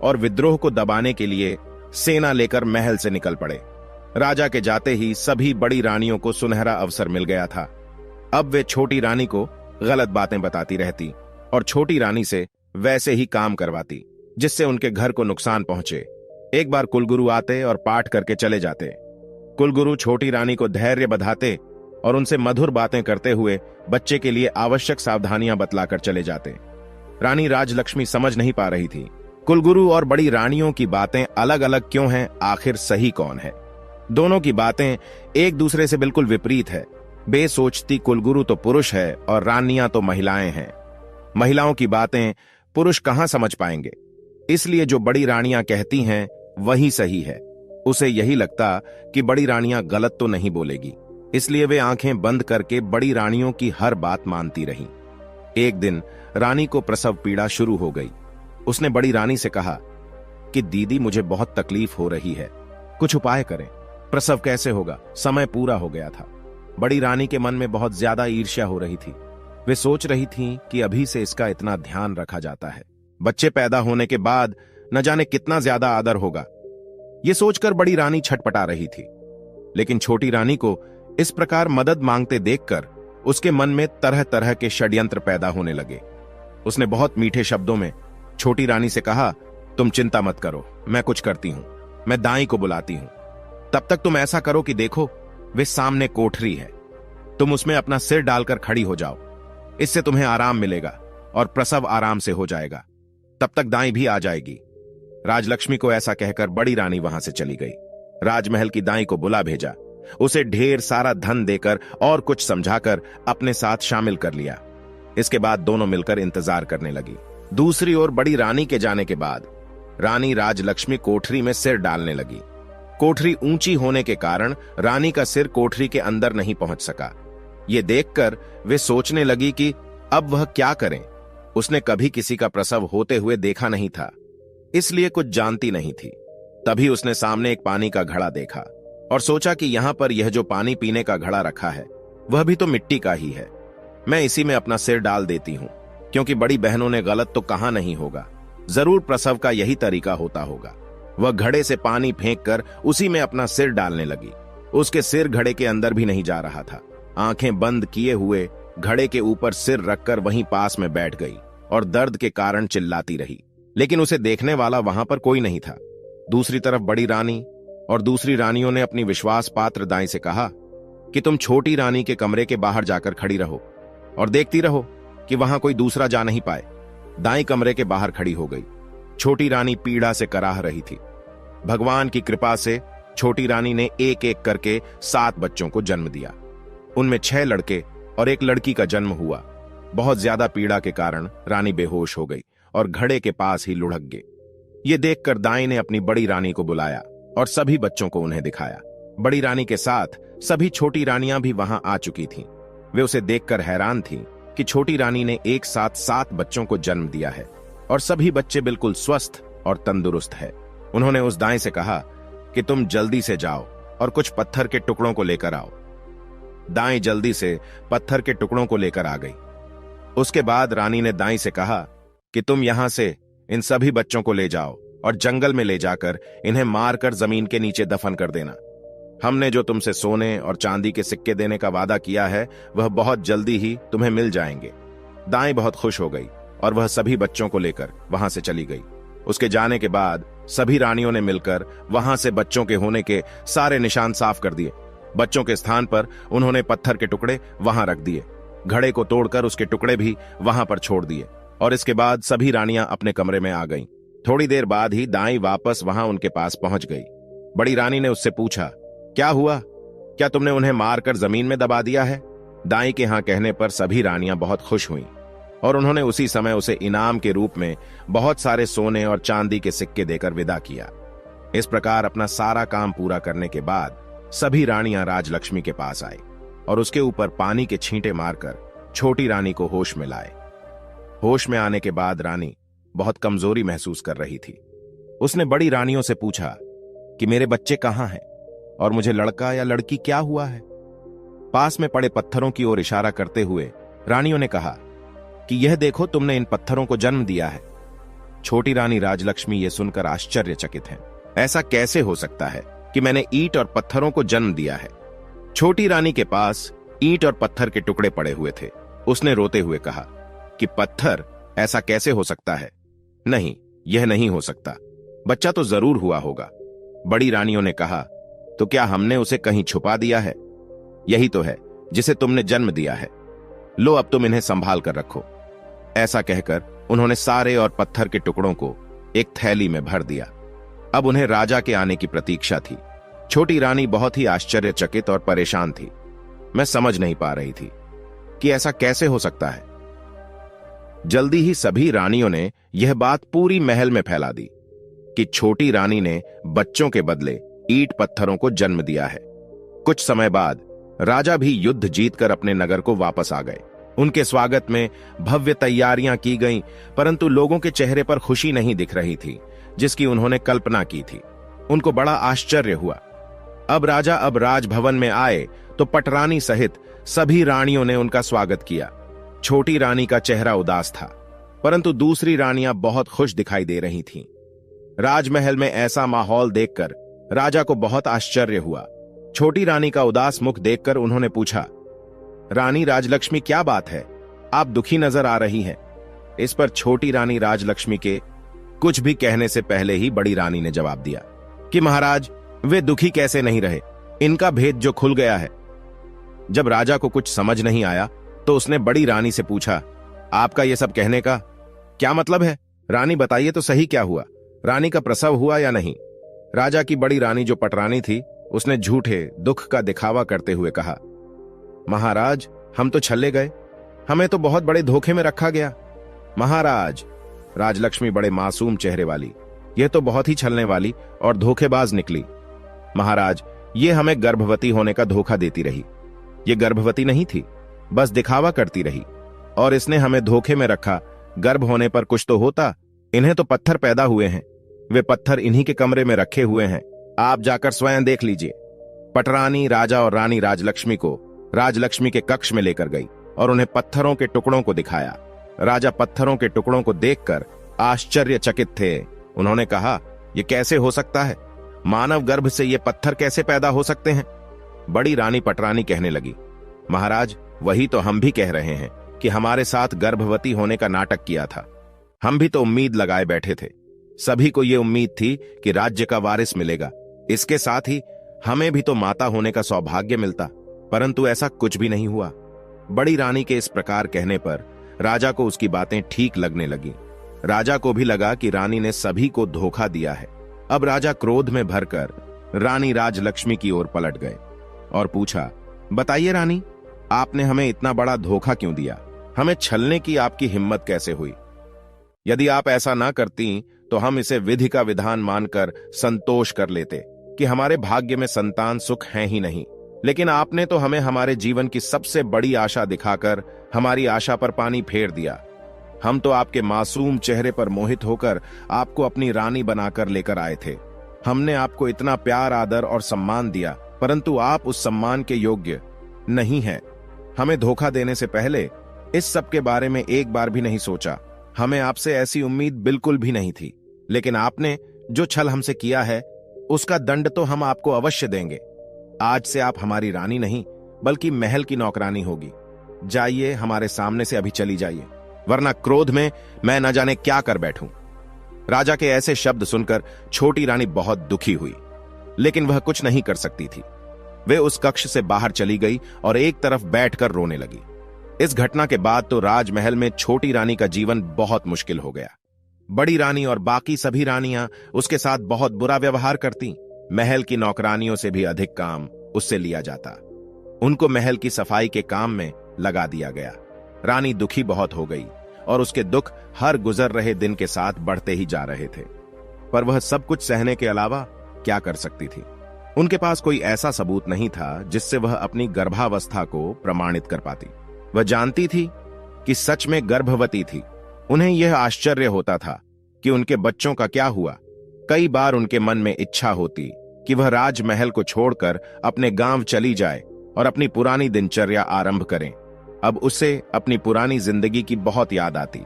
और विद्रोह को दबाने के लिए सेना लेकर महल से निकल पड़े। राजा के जाते ही सभी बड़ी रानियों को सुनहरा अवसर मिल गया था। अब वे छोटी रानी को गलत बातें बताती रहती और छोटी रानी से वैसे ही काम करवाती, जिससे उनके घर को नुकसान पहुंचे। एक बार कुलगुरु आते और पाठ करके चले जाते। कुलगुरु छोटी रानी को धैर्य बधाते और उनसे मधुर बातें करते हुए बच्चे के लिए आवश्यक सावधानियां बतलाकर चले जाते। रानी राजलक्ष्मी समझ नहीं पा रही थी कुलगुरु और बड़ी रानियों की बातें अलग अलग क्यों हैं, आखिर सही कौन है। दोनों की बातें एक दूसरे से बिल्कुल विपरीत है। बेसोचती कुलगुरु तो पुरुष है और रानियां तो महिलाएं हैं। महिलाओं की बातें पुरुष कहां समझ पाएंगे। इसलिए जो बड़ी रानियां कहती हैं वही सही है। उसे यही लगता कि बड़ी रानियां गलत तो नहीं बोलेगी। इसलिए वे आंखें बंद करके बड़ी रानियों की हर बात मानती रहीं। एक दिन रानी को प्रसव पीड़ा शुरू हो गई। उसने बड़ी रानी से कहा कि दीदी, मुझे बहुत तकलीफ हो रही है, कुछ उपाय करें। प्रसव कैसे होगा? समय पूरा हो गया था। बड़ी रानी के मन में बहुत ज्यादा ईर्ष्या हो रही थी। वे सोच रही थीं कि अभी से इसका इतना ध्यान रखा जाता है, बच्चे पैदा होने के बाद न जाने कितना ज्यादा आदर होगा। ये सोचकर बड़ी रानी छटपटा रही थी। लेकिन छोटी रानी को इस प्रकार मदद मांगते देखकर उसके मन में तरह तरह के षड्यंत्र पैदा होने लगे। उसने बहुत मीठे शब्दों में छोटी रानी से कहा, तुम चिंता मत करो, मैं कुछ करती हूं, मैं दाई को बुलाती हूं। तब तक तुम ऐसा करो कि देखो, वे सामने कोठरी है, तुम उसमें अपना सिर डालकर खड़ी हो जाओ, इससे तुम्हें आराम मिलेगा और प्रसव आराम से हो जाएगा। तब तक दाई भी आ जाएगी। राजलक्ष्मी को ऐसा कहकर बड़ी रानी वहां से चली गई। राजमहल की दाई को बुला भेजा, उसे ढेर सारा धन देकर और कुछ समझाकर अपने साथ शामिल कर लिया। इसके बाद दोनों मिलकर इंतजार करने लगी। दूसरी ओर बड़ी रानी के जाने के बाद रानी राजलक्ष्मी कोठरी में सिर डालने लगी। कोठरी ऊंची होने के कारण रानी का सिर कोठरी के अंदर नहीं पहुंच सका। ये देखकर वे सोचने लगी कि अब वह क्या करें। उसने कभी किसी का प्रसव होते हुए देखा नहीं था, इसलिए कुछ जानती नहीं थी। तभी उसने सामने एक पानी का घड़ा देखा और सोचा कि यहां पर यह जो पानी पीने का घड़ा रखा है वह भी तो मिट्टी का ही है। मैं इसी में अपना सिर डाल देती हूं, क्योंकि बड़ी बहनों ने गलत तो कहा नहीं होगा, जरूर प्रसव का यही तरीका होता होगा। वह घड़े से पानी फेंककर उसी में अपना सिर डालने लगी। उसके सिर घड़े के अंदर भी नहीं जा रहा था। आंखें बंद किए हुए घड़े के ऊपर सिर रखकर वहीं पास में बैठ गई और दर्द के कारण चिल्लाती रही। लेकिन उसे देखने वाला वहां पर कोई नहीं था। दूसरी तरफ बड़ी रानी और दूसरी रानियों ने अपनी विश्वास पात्र दाई से कहा कि तुम छोटी रानी के कमरे के बाहर जाकर खड़ी रहो और देखती रहो कि वहां कोई दूसरा जा नहीं पाए। दाई कमरे के बाहर खड़ी हो गई। छोटी रानी पीड़ा से कराह रही थी। भगवान की कृपा से छोटी रानी ने एक एक करके 7 बच्चों को जन्म दिया। उनमें 6 लड़के और 1 लड़की का जन्म हुआ। बहुत ज्यादा पीड़ा के कारण रानी बेहोश हो गई और घड़े के पास ही लुढ़क गई। ये देखकर दाई ने अपनी बड़ी रानी को बुलाया और सभी बच्चों को उन्हें दिखाया। बड़ी रानी के साथ सभी छोटी रानियां भी वहां आ चुकी थीं। वे उसे देखकर हैरान थीं कि छोटी रानी ने एक साथ 7 बच्चों को जन्म दिया है और सभी बच्चे बिल्कुल स्वस्थ और तंदुरुस्त है। उन्होंने उस दाई से कहा कि तुम जल्दी से जाओ और कुछ पत्थर के टुकड़ों को लेकर आओ। दाई जल्दी से पत्थर के टुकड़ों को लेकर आ गई। उसके बाद रानी ने दाई से कहा कि तुम यहां से इन सभी बच्चों को ले जाओ और जंगल में ले जाकर इन्हें मारकर जमीन के नीचे दफन कर देना। हमने जो तुमसे सोने और चांदी के सिक्के देने का वादा किया है वह बहुत जल्दी ही तुम्हें मिल जाएंगे। दाई बहुत खुश हो गई और वह सभी बच्चों को लेकर वहां से चली गई। उसके जाने के बाद सभी रानियों ने मिलकर वहां से बच्चों के होने के सारे निशान साफ कर दिए। बच्चों के स्थान पर उन्होंने पत्थर के टुकड़े वहां रख दिए। घड़े को तोड़कर उसके टुकड़े भी वहां पर छोड़ दिए और इसके बाद सभी रानियां अपने कमरे में आ गईं। थोड़ी देर बाद ही दाई वापस वहां उनके पास पहुंच गई। बड़ी रानी ने उससे पूछा, क्या हुआ? क्या तुमने उन्हें मारकर जमीन में दबा दिया है? दाई के हां कहने पर सभी रानियां बहुत खुश हुईं और उन्होंने उसी समय उसे इनाम के रूप में बहुत सारे सोने और चांदी के सिक्के देकर विदा किया। इस प्रकार अपना सारा काम पूरा करने के बाद सभी रानियां राजलक्ष्मी के पास आई और उसके ऊपर पानी के छींटे मारकर छोटी रानी को होश में लाए। होश में आने के बाद रानी बहुत कमजोरी महसूस कर रही थी। उसने बड़ी रानियों से पूछा कि मेरे बच्चे कहां हैं और मुझे लड़का या लड़की क्या हुआ है? पास में पड़े पत्थरों की ओर इशारा करते हुए रानियों ने कहा कि यह देखो, तुमने इन पत्थरों को जन्म दिया है। छोटी रानी राजलक्ष्मी ये सुनकर आश्चर्यचकित हैं। ऐसा कैसे हो सकता है कि मैंने ईंट और पत्थरों को जन्म दिया है? छोटी रानी के पास ईंट और पत्थर के टुकड़े पड़े हुए थे। उसने रोते हुए कहा कि पत्थर, ऐसा कैसे हो सकता है? नहीं, यह नहीं हो सकता। बच्चा तो जरूर हुआ होगा। बड़ी रानियों ने कहा, तो क्या हमने उसे कहीं छुपा दिया है? यही तो है जिसे तुमने जन्म दिया है। लो, अब तुम इन्हें संभाल कर रखो। ऐसा कहकर उन्होंने सारे और पत्थर के टुकड़ों को एक थैली में भर दिया। अब उन्हें राजा के आने की प्रतीक्षा थी। छोटी रानी बहुत ही आश्चर्यचकित और परेशान थी। मैं समझ नहीं पा रही थी कि ऐसा कैसे हो सकता है। जल्दी ही सभी रानियों ने यह बात पूरी महल में फैला दी कि छोटी रानी ने बच्चों के बदले ईंट पत्थरों को जन्म दिया है। कुछ समय बाद राजा भी युद्ध जीतकर अपने नगर को वापस आ गए। उनके स्वागत में भव्य तैयारियां की गईं, परंतु लोगों के चेहरे पर खुशी नहीं दिख रही थी जिसकी उन्होंने कल्पना की थी। उनको बड़ा आश्चर्य हुआ। अब राजा राजभवन में आए तो पटरानी सहित सभी रानियों ने उनका स्वागत किया। छोटी रानी का चेहरा उदास था, परंतु दूसरी रानियां बहुत खुश दिखाई दे रही थीं। राजमहल में ऐसा माहौल देखकर राजा को बहुत आश्चर्य हुआ। छोटी रानी का उदास मुख देखकर उन्होंने पूछा, रानी राजलक्ष्मी, क्या बात है? आप दुखी नजर आ रही हैं। इस पर छोटी रानी राजलक्ष्मी के कुछ भी कहने से पहले ही बड़ी रानी ने जवाब दिया कि महाराज, वे दुखी कैसे नहीं रहे, इनका भेद जो खुल गया है। जब राजा को कुछ समझ नहीं आया तो उसने बड़ी रानी से पूछा, आपका यह सब कहने का क्या मतलब है? रानी बताइए तो सही, क्या हुआ? रानी का प्रसव हुआ या नहीं? राजा की बड़ी रानी जो पटरानी थी, उसने झूठे दुख का दिखावा करते हुए कहा, महाराज, हम तो छल्ले गए, हमें तो बहुत बड़े धोखे में रखा गया। महाराज, राजलक्ष्मी बड़े मासूम चेहरे वाली, यह तो बहुत ही छलने वाली और धोखेबाज निकली। महाराज, ये हमें गर्भवती होने का धोखा देती रही। ये गर्भवती नहीं थी, बस दिखावा करती रही और इसने हमें धोखे में रखा। गर्भ होने पर कुछ तो होता। इन्हें तो पत्थर पैदा हुए हैं, वे पत्थर इन्हीं के कमरे में रखे हुए हैं। आप जाकर स्वयं देख लीजिए। पटरानी राजा और रानी राजलक्ष्मी को राजलक्ष्मी के कक्ष में लेकर गई और उन्हें पत्थरों के टुकड़ों को दिखाया। राजा पत्थरों के टुकड़ों को देखकर आश्चर्यचकित थे। उन्होंने कहा, यह कैसे हो सकता है? मानव गर्भ से ये पत्थर कैसे पैदा हो सकते हैं? बड़ी रानी पटरानी कहने लगी, महाराज, वही तो हम भी कह रहे हैं कि हमारे साथ गर्भवती होने का नाटक किया था। हम भी तो उम्मीद लगाए बैठे थे। सभी को यह उम्मीद थी कि राज्य का वारिस मिलेगा, इसके साथ ही हमें भी तो माता होने का सौभाग्य मिलता, परंतु ऐसा कुछ भी नहीं हुआ। बड़ी रानी के इस प्रकार कहने पर राजा को उसकी बातें ठीक लगने लगी। राजा को भी लगा कि रानी ने सभी को धोखा दिया है। अब राजा क्रोध में भरकर रानी राजलक्ष्मी की ओर पलट गए और पूछा, बताइए रानी, आपने हमें इतना बड़ा धोखा क्यों दिया? हमें छलने की आपकी हिम्मत कैसे हुई? यदि आप ऐसा ना करती तो हम इसे विधि का विधान मानकर संतोष कर लेते कि हमारे भाग्य में संतान सुख है ही नहीं। लेकिन आपने तो हमें हमारे जीवन की सबसे बड़ी आशा दिखाकर हमारी आशा पर पानी फेर दिया। हम तो आपके मासूम चेहरे पर मोहित होकर आपको अपनी रानी बनाकर लेकर आए थे। हमने आपको इतना प्यार, आदर और सम्मान दिया, परंतु आप उस सम्मान के योग्य नहीं हैं। हमें धोखा देने से पहले इस सब के बारे में एक बार भी नहीं सोचा। हमें आपसे ऐसी उम्मीद बिल्कुल भी नहीं थी, लेकिन आपने जो छल हमसे किया है उसका दंड तो हम आपको अवश्य देंगे। आज से आप हमारी रानी नहीं बल्कि महल की नौकरानी होगी। जाइए, हमारे सामने से अभी चली जाइए, वरना क्रोध में मैं न जाने क्या कर बैठूं। राजा के ऐसे शब्द सुनकर छोटी रानी बहुत दुखी हुई, लेकिन वह कुछ नहीं कर सकती थी। वे उस कक्ष से बाहर चली गई और एक तरफ बैठकर रोने लगी। इस घटना के बाद तो राजमहल में छोटी रानी का जीवन बहुत मुश्किल हो गया। बड़ी रानी और बाकी सभी रानियां उसके साथ बहुत बुरा व्यवहार करती। महल की नौकरानियों से भी अधिक काम उससे लिया जाता। उनको महल की सफाई के काम में लगा दिया गया। रानी दुखी बहुत हो गई और उसके दुख हर गुजर रहे दिन के साथ बढ़ते ही जा रहे थे। पर वह सब कुछ सहने के अलावा क्या कर सकती थी? उनके पास कोई ऐसा सबूत नहीं था जिससे वह अपनी गर्भावस्था को प्रमाणित कर पाती। वह जानती थी कि सच में गर्भवती थी। उन्हें यह आश्चर्य होता था कि उनके बच्चों का क्या हुआ। कई बार उनके मन में इच्छा होती कि वह राजमहल को छोड़कर अपने गांव चली जाए और अपनी पुरानी दिनचर्या आरंभ करें। अब उसे अपनी पुरानी जिंदगी की बहुत याद आती,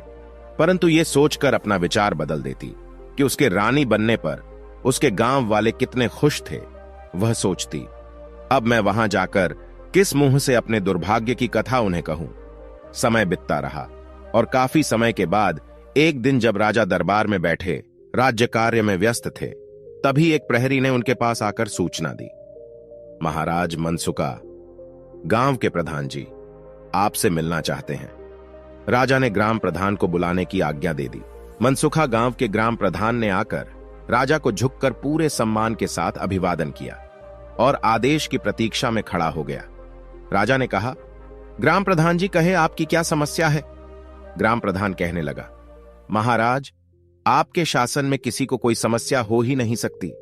परंतु यह सोचकर अपना विचार बदल देती कि उसके रानी बनने पर उसके गांव वाले कितने खुश थे। वह सोचती, अब मैं वहां जाकर किस मुंह से अपने दुर्भाग्य की कथा उन्हें कहूं। समय बीतता रहा और काफी समय के बाद एक दिन जब राजा दरबार में बैठे राज्य कार्य में व्यस्त थे, तभी एक प्रहरी ने उनके पास आकर सूचना दी, महाराज मनसुका, गांव के प्रधान जी आपसे मिलना चाहते हैं। राजा ने ग्राम प्रधान को बुलाने की आज्ञा दे दी। मनसुखा गांव के ग्राम प्रधान ने आकर राजा को झुककर पूरे सम्मान के साथ अभिवादन किया और आदेश की प्रतीक्षा में खड़ा हो गया। राजा ने कहा, ग्राम प्रधान जी कहे आपकी क्या समस्या है? ग्राम प्रधान कहने लगा, महाराज, आपके शासन में किसी को कोई समस्या हो ही नहीं सकती।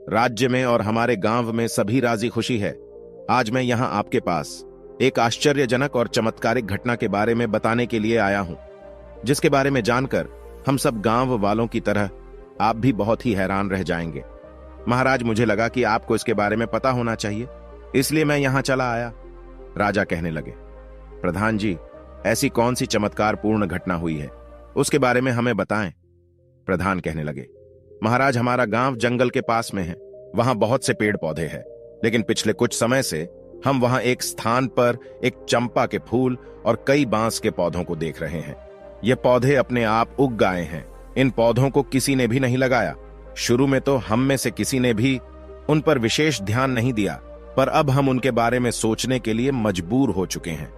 राज्य में और हमारे गांव में सभी राजी खुशी है। आज मैं यहाँ आपके पास एक आश्चर्यजनक और चमत्कारिक घटना के बारे में बताने के लिए आया हूं, जिसके बारे में जानकर हम सब गांव वालों की तरह आप भी बहुत ही हैरान रह जाएंगे। महाराज, मुझे लगा कि आपको इसके बारे में पता होना चाहिए, इसलिए मैं यहां चला आया। राजा कहने लगे, प्रधान जी, ऐसी कौन सी चमत्कारपूर्ण घटना हुई है, उसके बारे में हमें बताएं। प्रधान कहने लगे, महाराज, हमारा गांव जंगल के पास में है, वहां बहुत से पेड़ पौधे हैं, लेकिन पिछले कुछ समय से हम वहां एक स्थान पर एक चंपा के फूल और कई बांस के पौधों को देख रहे हैं। ये पौधे अपने आप उग गए हैं। इन पौधों को किसी ने भी नहीं लगाया। शुरू में तो हम में से किसी ने भी उन पर विशेष ध्यान नहीं दिया, पर अब हम उनके बारे में सोचने के लिए मजबूर हो चुके हैं।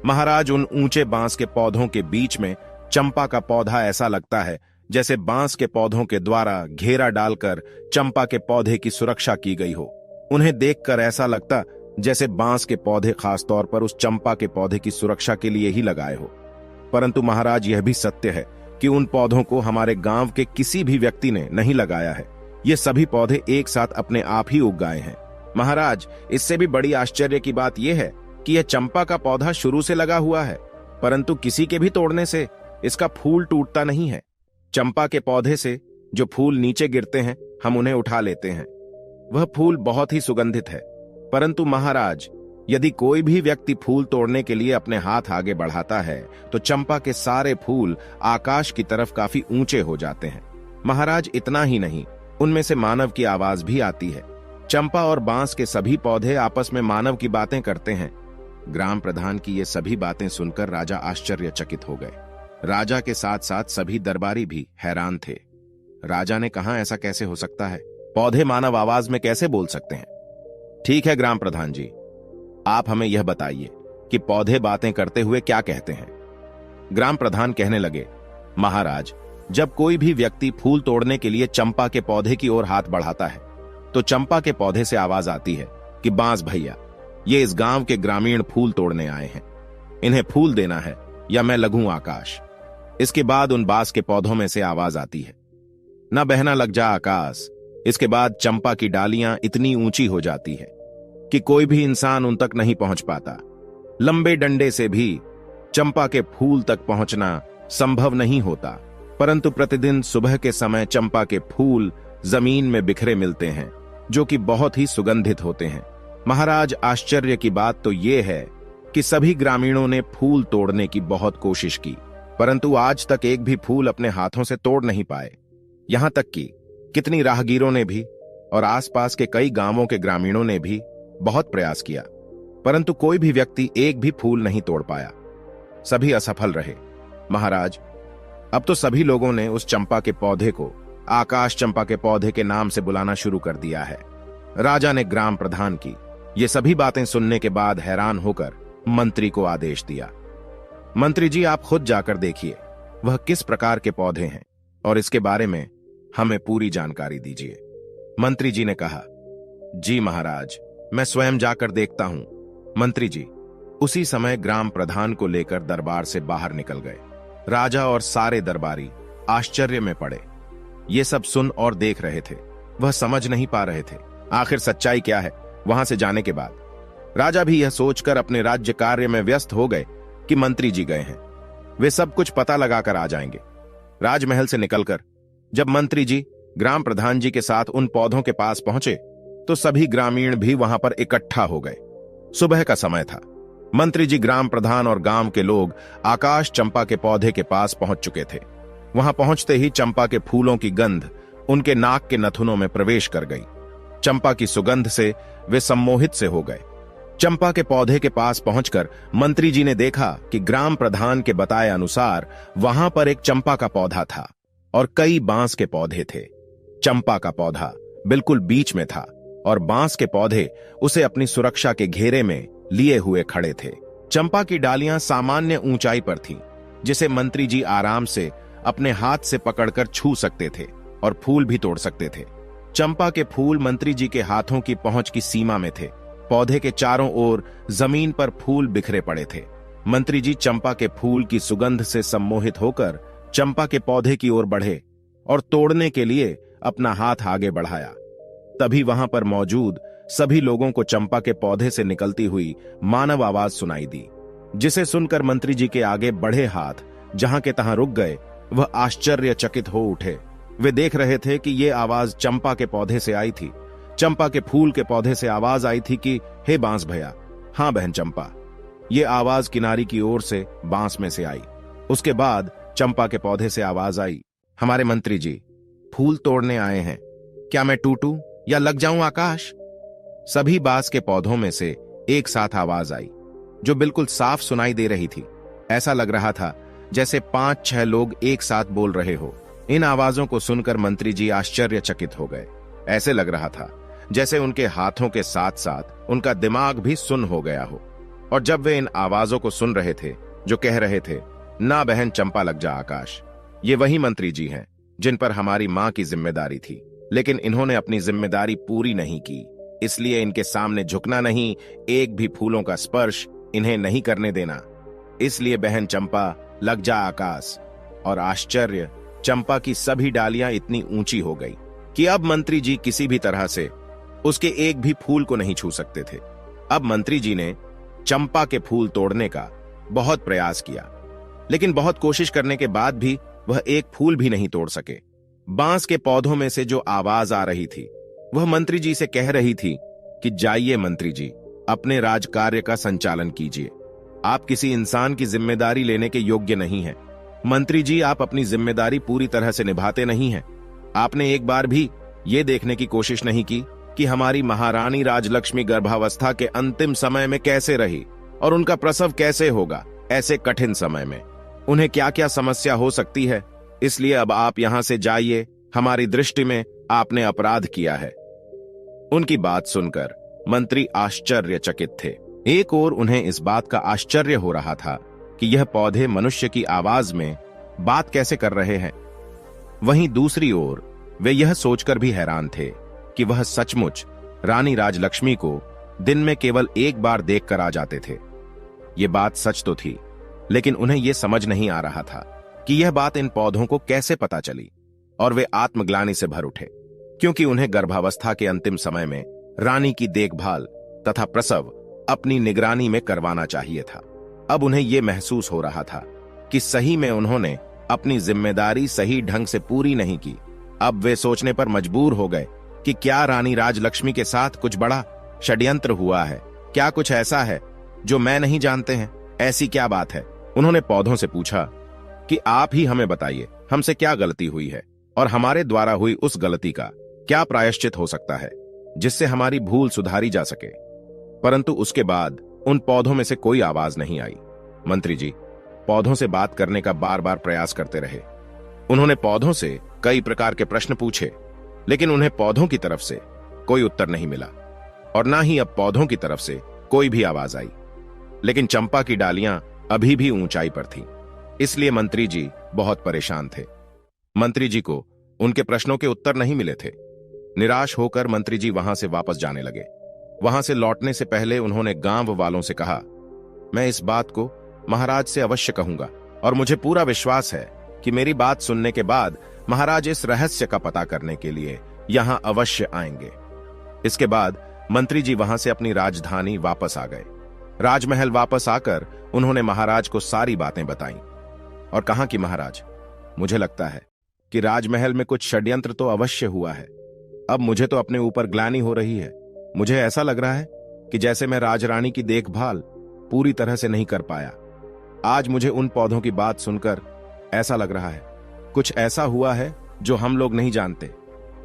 महाराज, उन ऊंचे बांस के पौधों के बीच में चंपा का पौधा ऐसा लगता है जैसे बांस के पौधों के द्वारा घेरा डालकर चंपा के पौधे की सुरक्षा की गई हो। उन्हें देखकर ऐसा लगता जैसे बांस के पौधे खास तौर पर उस चंपा के पौधे की सुरक्षा के लिए ही लगाए हो। परंतु महाराज, यह भी सत्य है कि उन पौधों को हमारे गांव के किसी भी व्यक्ति ने नहीं लगाया है। ये सभी पौधे एक साथ अपने आप ही उग गए हैं। महाराज, इससे भी बड़ी आश्चर्य की बात यह है कि यह चंपा का पौधा शुरू से लगा हुआ है, परंतु किसी के भी तोड़ने से इसका फूल टूटता नहीं है। चंपा के पौधे से जो फूल नीचे गिरते हैं, हम उन्हें उठा लेते हैं। वह फूल बहुत ही सुगंधित है। परंतु महाराज, यदि कोई भी व्यक्ति फूल तोड़ने के लिए अपने हाथ आगे बढ़ाता है तो चंपा के सारे फूल आकाश की तरफ काफी ऊंचे हो जाते हैं। महाराज, इतना ही नहीं, उनमें से मानव की आवाज भी आती है। चंपा और बांस के सभी पौधे आपस में मानव की बातें करते हैं। ग्राम प्रधान की ये सभी बातें सुनकर राजा आश्चर्यचकित हो गए। राजा के साथ साथ सभी दरबारी भी हैरान थे। राजा ने कहा, ऐसा कैसे हो सकता है? पौधे मानव आवाज में कैसे बोल सकते हैं? ठीक है ग्राम प्रधान जी, आप हमें यह बताइए कि पौधे बातें करते हुए क्या कहते हैं। ग्राम प्रधान कहने लगे, महाराज, जब कोई भी व्यक्ति फूल तोड़ने के लिए चंपा के पौधे की ओर हाथ बढ़ाता है तो चंपा के पौधे से आवाज आती है कि बांस भैया, ये इस गांव के ग्रामीण फूल तोड़ने आए हैं, इन्हें फूल देना है या मैं लगूं आकाश। इसके बाद उन बांस के पौधों में से आवाज आती है, न बहना लग जा आकाश। इसके बाद चंपा की डालियां इतनी ऊंची हो जाती है कि कोई भी इंसान उन तक नहीं पहुंच पाता। लंबे डंडे से भी चंपा के फूल तक पहुंचना संभव नहीं होता, परंतु प्रतिदिन सुबह के समय चंपा के फूल जमीन में बिखरे मिलते हैं, जो कि बहुत ही सुगंधित होते हैं। महाराज, आश्चर्य की बात तो यह है कि सभी ग्रामीणों ने फूल तोड़ने की बहुत कोशिश की, परंतु आज तक एक भी फूल अपने हाथों से तोड़ नहीं पाए। यहां तक कि कितनी राहगीरों ने भी और आसपास के कई गांवों के ग्रामीणों ने भी बहुत प्रयास किया, परंतु कोई भी व्यक्ति एक भी फूल नहीं तोड़ पाया। सभी असफल रहे। महाराज, अब तो सभी लोगों ने उस चंपा के पौधे को आकाश चंपा के पौधे के नाम से बुलाना शुरू कर दिया है। राजा ने ग्राम प्रधान की ये सभी बातें सुनने के बाद हैरान होकर मंत्री को आदेश दिया, मंत्री जी, आप खुद जाकर देखिए वह किस प्रकार के पौधे हैं और इसके बारे में हमें पूरी जानकारी दीजिए। मंत्री जी ने कहा, जी महाराज, मैं स्वयं जाकर देखता हूं। मंत्री जी उसी समय ग्राम प्रधान को लेकर दरबार से बाहर निकल गए। राजा और सारे दरबारी आश्चर्य में पड़े। ये सब सुन और देख रहे थे, वह समझ नहीं पा रहे थे आखिर सच्चाई क्या है। वहां से जाने के बाद राजा भी यह सोचकर अपने राज्य कार्य में व्यस्त हो गए कि मंत्री जी गए हैं, वे सब कुछ पता लगाकर आ जाएंगे। राजमहल से निकलकर जब मंत्री जी ग्राम प्रधान जी के साथ उन पौधों के पास पहुंचे तो सभी ग्रामीण भी वहां पर इकट्ठा हो गए। सुबह का समय था। मंत्री जी, ग्राम प्रधान और गांव के लोग आकाश चंपा के पौधे के पास पहुंच चुके थे। वहां पहुंचते ही चंपा के फूलों की गंध उनके नाक के नथुनों में प्रवेश कर गई। चंपा की सुगंध से वे सम्मोहित से हो गए। चंपा के पौधे के पास पहुंचकर मंत्री जी ने देखा कि ग्राम प्रधान के बताए अनुसार वहां पर एक चंपा का पौधा था और कई बांस के पौधे थे। चंपा का पौधा बिल्कुल बीच में था और बांस के पौधे उसे अपनी सुरक्षा के घेरे में लिए हुए खड़े थे। चंपा की डालियां सामान्य ऊंचाई पर थीं, जिसे मंत्री जी आराम से अपने हाथ से पकड़कर छू सकते थे और फूल भी तोड़ सकते थे। चंपा के फूल मंत्री जी के हाथों की पहुंच की सीमा में थे। पौधे के चारों ओर जमीन पर फूल बिखरे पड़े थे। मंत्री जी चंपा के फूल की सुगंध से सम्मोहित होकर चंपा के पौधे की ओर बढ़े और तोड़ने के लिए अपना हाथ आगे बढ़ाया। तभी वहां पर मौजूद सभी लोगों को चंपा के पौधे से निकलती हुई मानव आवाज सुनाई दी, जिसे सुनकर मंत्री जी के आगे बढ़े हाथ जहां के तहां रुक गए। वह आश्चर्यचकित हो उठे। वे देख रहे थे कि ये आवाज चंपा के पौधे से आई थी। चंपा के फूल के पौधे से आवाज आई थी कि हे बांस भैया। हाँ बहन चंपा। ये आवाज किनारी की ओर से बांस में से आई। उसके बाद चंपा के पौधे से आवाज आई, हमारे मंत्री जी फूल तोड़ने आए हैं, क्या मैं टूटूं या लग जाऊं आकाश? सभी बांस के पौधों में से एक साथ आवाज आई, जो बिल्कुल साफ सुनाई दे रही थी। ऐसा लग रहा था जैसे 5-6 लोग एक साथ बोल रहे हो। इन आवाजों को सुनकर मंत्री जी आश्चर्यचकित हो गए। ऐसे लग रहा था जैसे उनके हाथों के साथ साथ उनका दिमाग भी सुन्न हो गया हो। और जब वे इन आवाजों को सुन रहे थे जो कह रहे थे, ना बहन चंपा लग जा आकाश, ये वही मंत्री जी हैं जिन पर हमारी मां की जिम्मेदारी थी, लेकिन इन्होंने अपनी जिम्मेदारी पूरी नहीं की, इसलिए इनके सामने झुकना नहीं, एक भी फूलों का स्पर्श इन्हें नहीं करने देना। इसलिए बहन चंपा लग जा आकाश। और आश्चर्य, चंपा की सभी डालियां इतनी ऊंची हो गई कि अब मंत्री जी किसी भी तरह से उसके एक भी फूल को नहीं छू सकते थे। अब मंत्री जी ने चंपा के फूल तोड़ने का बहुत प्रयास किया, लेकिन बहुत कोशिश करने के बाद भी वह एक फूल भी नहीं तोड़ सके। बांस के पौधों में से जो आवाज आ रही थी वह मंत्री जी से कह रही थी कि जाइए मंत्री जी, अपने राज कार्य का संचालन कीजिए। आप किसी इंसान की जिम्मेदारी लेने के योग्य नहीं हैं। मंत्री जी, आप अपनी जिम्मेदारी पूरी तरह से निभाते नहीं हैं। आपने एक बार भी ये देखने की कोशिश नहीं की कि हमारी महारानी राजलक्ष्मी गर्भावस्था के अंतिम समय में कैसे रही और उनका प्रसव कैसे होगा। ऐसे कठिन समय में उन्हें क्या क्या समस्या हो सकती है। इसलिए अब आप यहां से जाइए, हमारी दृष्टि में आपने अपराध किया है। उनकी बात सुनकर मंत्री आश्चर्यचकित थे। एक ओर उन्हें इस बात का आश्चर्य हो रहा था कि यह पौधे मनुष्य की आवाज में बात कैसे कर रहे हैं। वहीं दूसरी ओर वे यह सोचकर भी हैरान थे कि वह सचमुच रानी राजलक्ष्मी को दिन में केवल एक बार देखकर आ जाते थे। ये बात सच तो थी, लेकिन उन्हें यह समझ नहीं आ रहा था कि यह बात इन पौधों को कैसे पता चली। और वे आत्मग्लानि से भर उठे, क्योंकि उन्हें गर्भावस्था के अंतिम समय में रानी की देखभाल तथा प्रसव अपनी निगरानी में करवाना चाहिए था। अब उन्हें यह महसूस हो रहा था कि सही में उन्होंने अपनी जिम्मेदारी सही ढंग से पूरी नहीं की। अब वे सोचने पर मजबूर हो गए कि क्या रानी राजलक्ष्मी के साथ कुछ बड़ा षड्यंत्र हुआ है? क्या कुछ ऐसा है जो मैं नहीं जानते हैं? ऐसी क्या बात है? उन्होंने पौधों से पूछा कि आप ही हमें बताइए, हमसे क्या गलती हुई है और हमारे द्वारा हुई उस गलती का क्या प्रायश्चित हो सकता है जिससे हमारी भूल सुधारी जा सके। परंतु उसके बाद उन पौधों में से कोई आवाज नहीं आई। मंत्री जी पौधों से बात करने का बार बार प्रयास करते रहे। उन्होंने पौधों से कई प्रकार के प्रश्न पूछे, लेकिन उन्हें पौधों की तरफ से कोई उत्तर नहीं मिला और ना ही अब पौधों की तरफ से कोई भी आवाज आई। लेकिन चंपा की डालियां अभी भी ऊंचाई पर थीं, इसलिए मंत्री जी बहुत परेशान थे। मंत्री जी को उनके प्रश्नों के उत्तर नहीं मिले थे। निराश होकर मंत्री जी वहां से वापस जाने लगे। वहां से लौटने से पहले उन्होंने गांव वालों से कहा, मैं इस बात को महाराज से अवश्य कहूंगा और मुझे पूरा विश्वास है कि मेरी बात सुनने के बाद महाराज इस रहस्य का पता करने के लिए यहां अवश्य आएंगे। इसके बाद मंत्री जी वहां से अपनी राजधानी वापस आ गए। राजमहल वापस आकर उन्होंने महाराज को सारी बातें बताईं और कहा कि महाराज, मुझे लगता है कि राजमहल में कुछ षड्यंत्र तो अवश्य हुआ है। अब मुझे तो अपने ऊपर ग्लानि हो रही है। मुझे ऐसा लग रहा है कि जैसे मैं राजरानी की देखभाल पूरी तरह से नहीं कर पाया। आज मुझे उन पौधों की बात सुनकर ऐसा लग रहा है कुछ ऐसा हुआ है जो हम लोग नहीं जानते।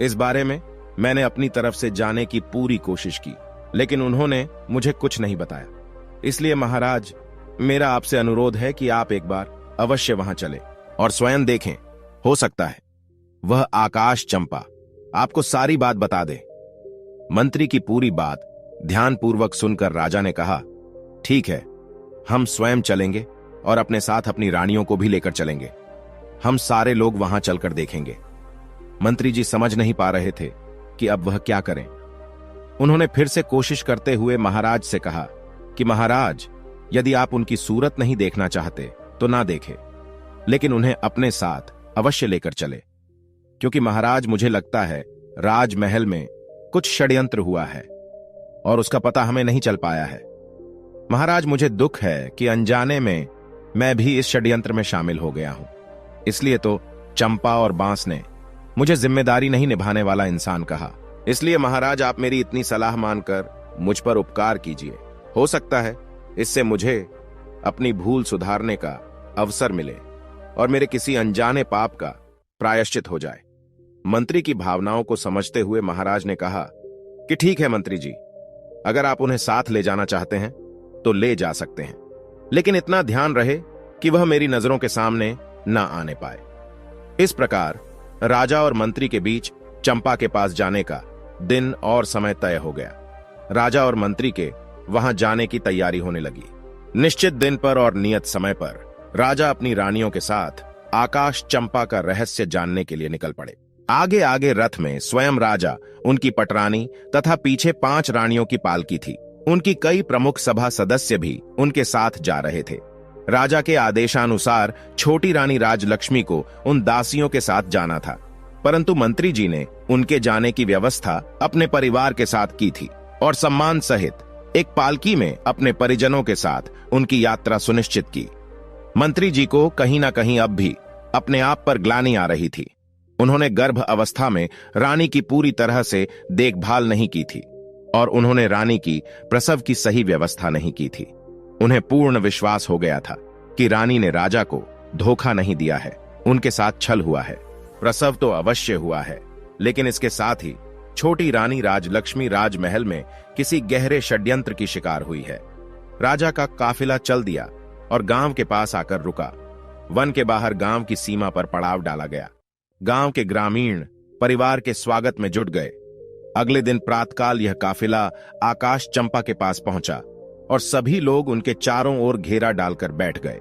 इस बारे में मैंने अपनी तरफ से जाने की पूरी कोशिश की, लेकिन उन्होंने मुझे कुछ नहीं बताया। इसलिए महाराज, मेरा आपसे अनुरोध है कि आप एक बार अवश्य वहां चले और स्वयं देखें। हो सकता है वह आकाश चंपा आपको सारी बात बता दे। मंत्री की पूरी बात ध्यानपूर्वक सुनकर राजा ने कहा, ठीक है, हम स्वयं चलेंगे और अपने साथ अपनी रानियों को भी लेकर चलेंगे। हम सारे लोग वहां चलकर देखेंगे। मंत्री जी समझ नहीं पा रहे थे कि अब वह क्या करें। उन्होंने फिर से कोशिश करते हुए महाराज से कहा कि महाराज, यदि आप उनकी सूरत नहीं देखना चाहते तो ना देखें, लेकिन उन्हें अपने साथ अवश्य लेकर चले, क्योंकि महाराज, मुझे लगता है राजमहल में कुछ षड्यंत्र हुआ है। और उसका पता हमें नहीं चल पाया है। महाराज, मुझे दुख है कि अनजाने में मैं भी इस षड्यंत्र में शामिल हो गया हूं। इसलिए तो चंपा और बांस ने मुझे जिम्मेदारी नहीं निभाने वाला इंसान कहा। इसलिए महाराज, आप मेरी इतनी सलाह मानकर मुझ पर उपकार कीजिए। हो सकता है इससे मुझे अपनी भूल सुधारने का अवसर मिले और मेरे किसी अनजाने पाप का प्रायश्चित हो जाए। मंत्री की भावनाओं को समझते हुए महाराज ने कहा कि ठीक है मंत्री जी, अगर आप उन्हें साथ ले जाना चाहते हैं तो ले जा सकते हैं, लेकिन इतना ध्यान रहे कि वह मेरी नजरों के सामने ना आने पाए। इस प्रकार राजा और मंत्री के बीच चंपा के पास जाने का दिन और समय तय हो गया। राजा और मंत्री के वहां जाने की तैयारी होने लगी। निश्चित दिन पर और नियत समय पर राजा अपनी रानियों के साथ आकाश चंपा का रहस्य जानने के लिए निकल पड़े। आगे आगे रथ में स्वयं राजा, उनकी पटरानी तथा पीछे 5 रानियों की पालकी थी। उनकी कई प्रमुख सभा सदस्य भी उनके साथ जा रहे थे। राजा के आदेशानुसार छोटी रानी राजलक्ष्मी को उन दासियों के साथ जाना था, परंतु मंत्री जी ने उनके जाने की व्यवस्था अपने परिवार के साथ की थी और सम्मान सहित एक पालकी में अपने परिजनों के साथ उनकी यात्रा सुनिश्चित की। मंत्री जी को कहीं ना कहीं अब भी अपने आप पर ग्लानि आ रही थी। उन्होंने गर्भ अवस्था में रानी की पूरी तरह से देखभाल नहीं की थी और उन्होंने रानी की प्रसव की सही व्यवस्था नहीं की थी। उन्हें पूर्ण विश्वास हो गया था कि रानी ने राजा को धोखा नहीं दिया है, उनके साथ छल हुआ है। प्रसव तो अवश्य हुआ है, लेकिन इसके साथ ही छोटी रानी राजलक्ष्मी राजमहल में किसी गहरे षड्यंत्र की शिकार हुई है। राजा का काफिला चल दिया और गांव के पास आकर रुका। वन के बाहर गांव की सीमा पर पड़ाव डाला गया। गांव के ग्रामीण परिवार के स्वागत में जुट गए। अगले दिन प्रातःकाल यह काफिला आकाश चंपा के पास पहुंचा और सभी लोग उनके चारों ओर घेरा डालकर बैठ गए।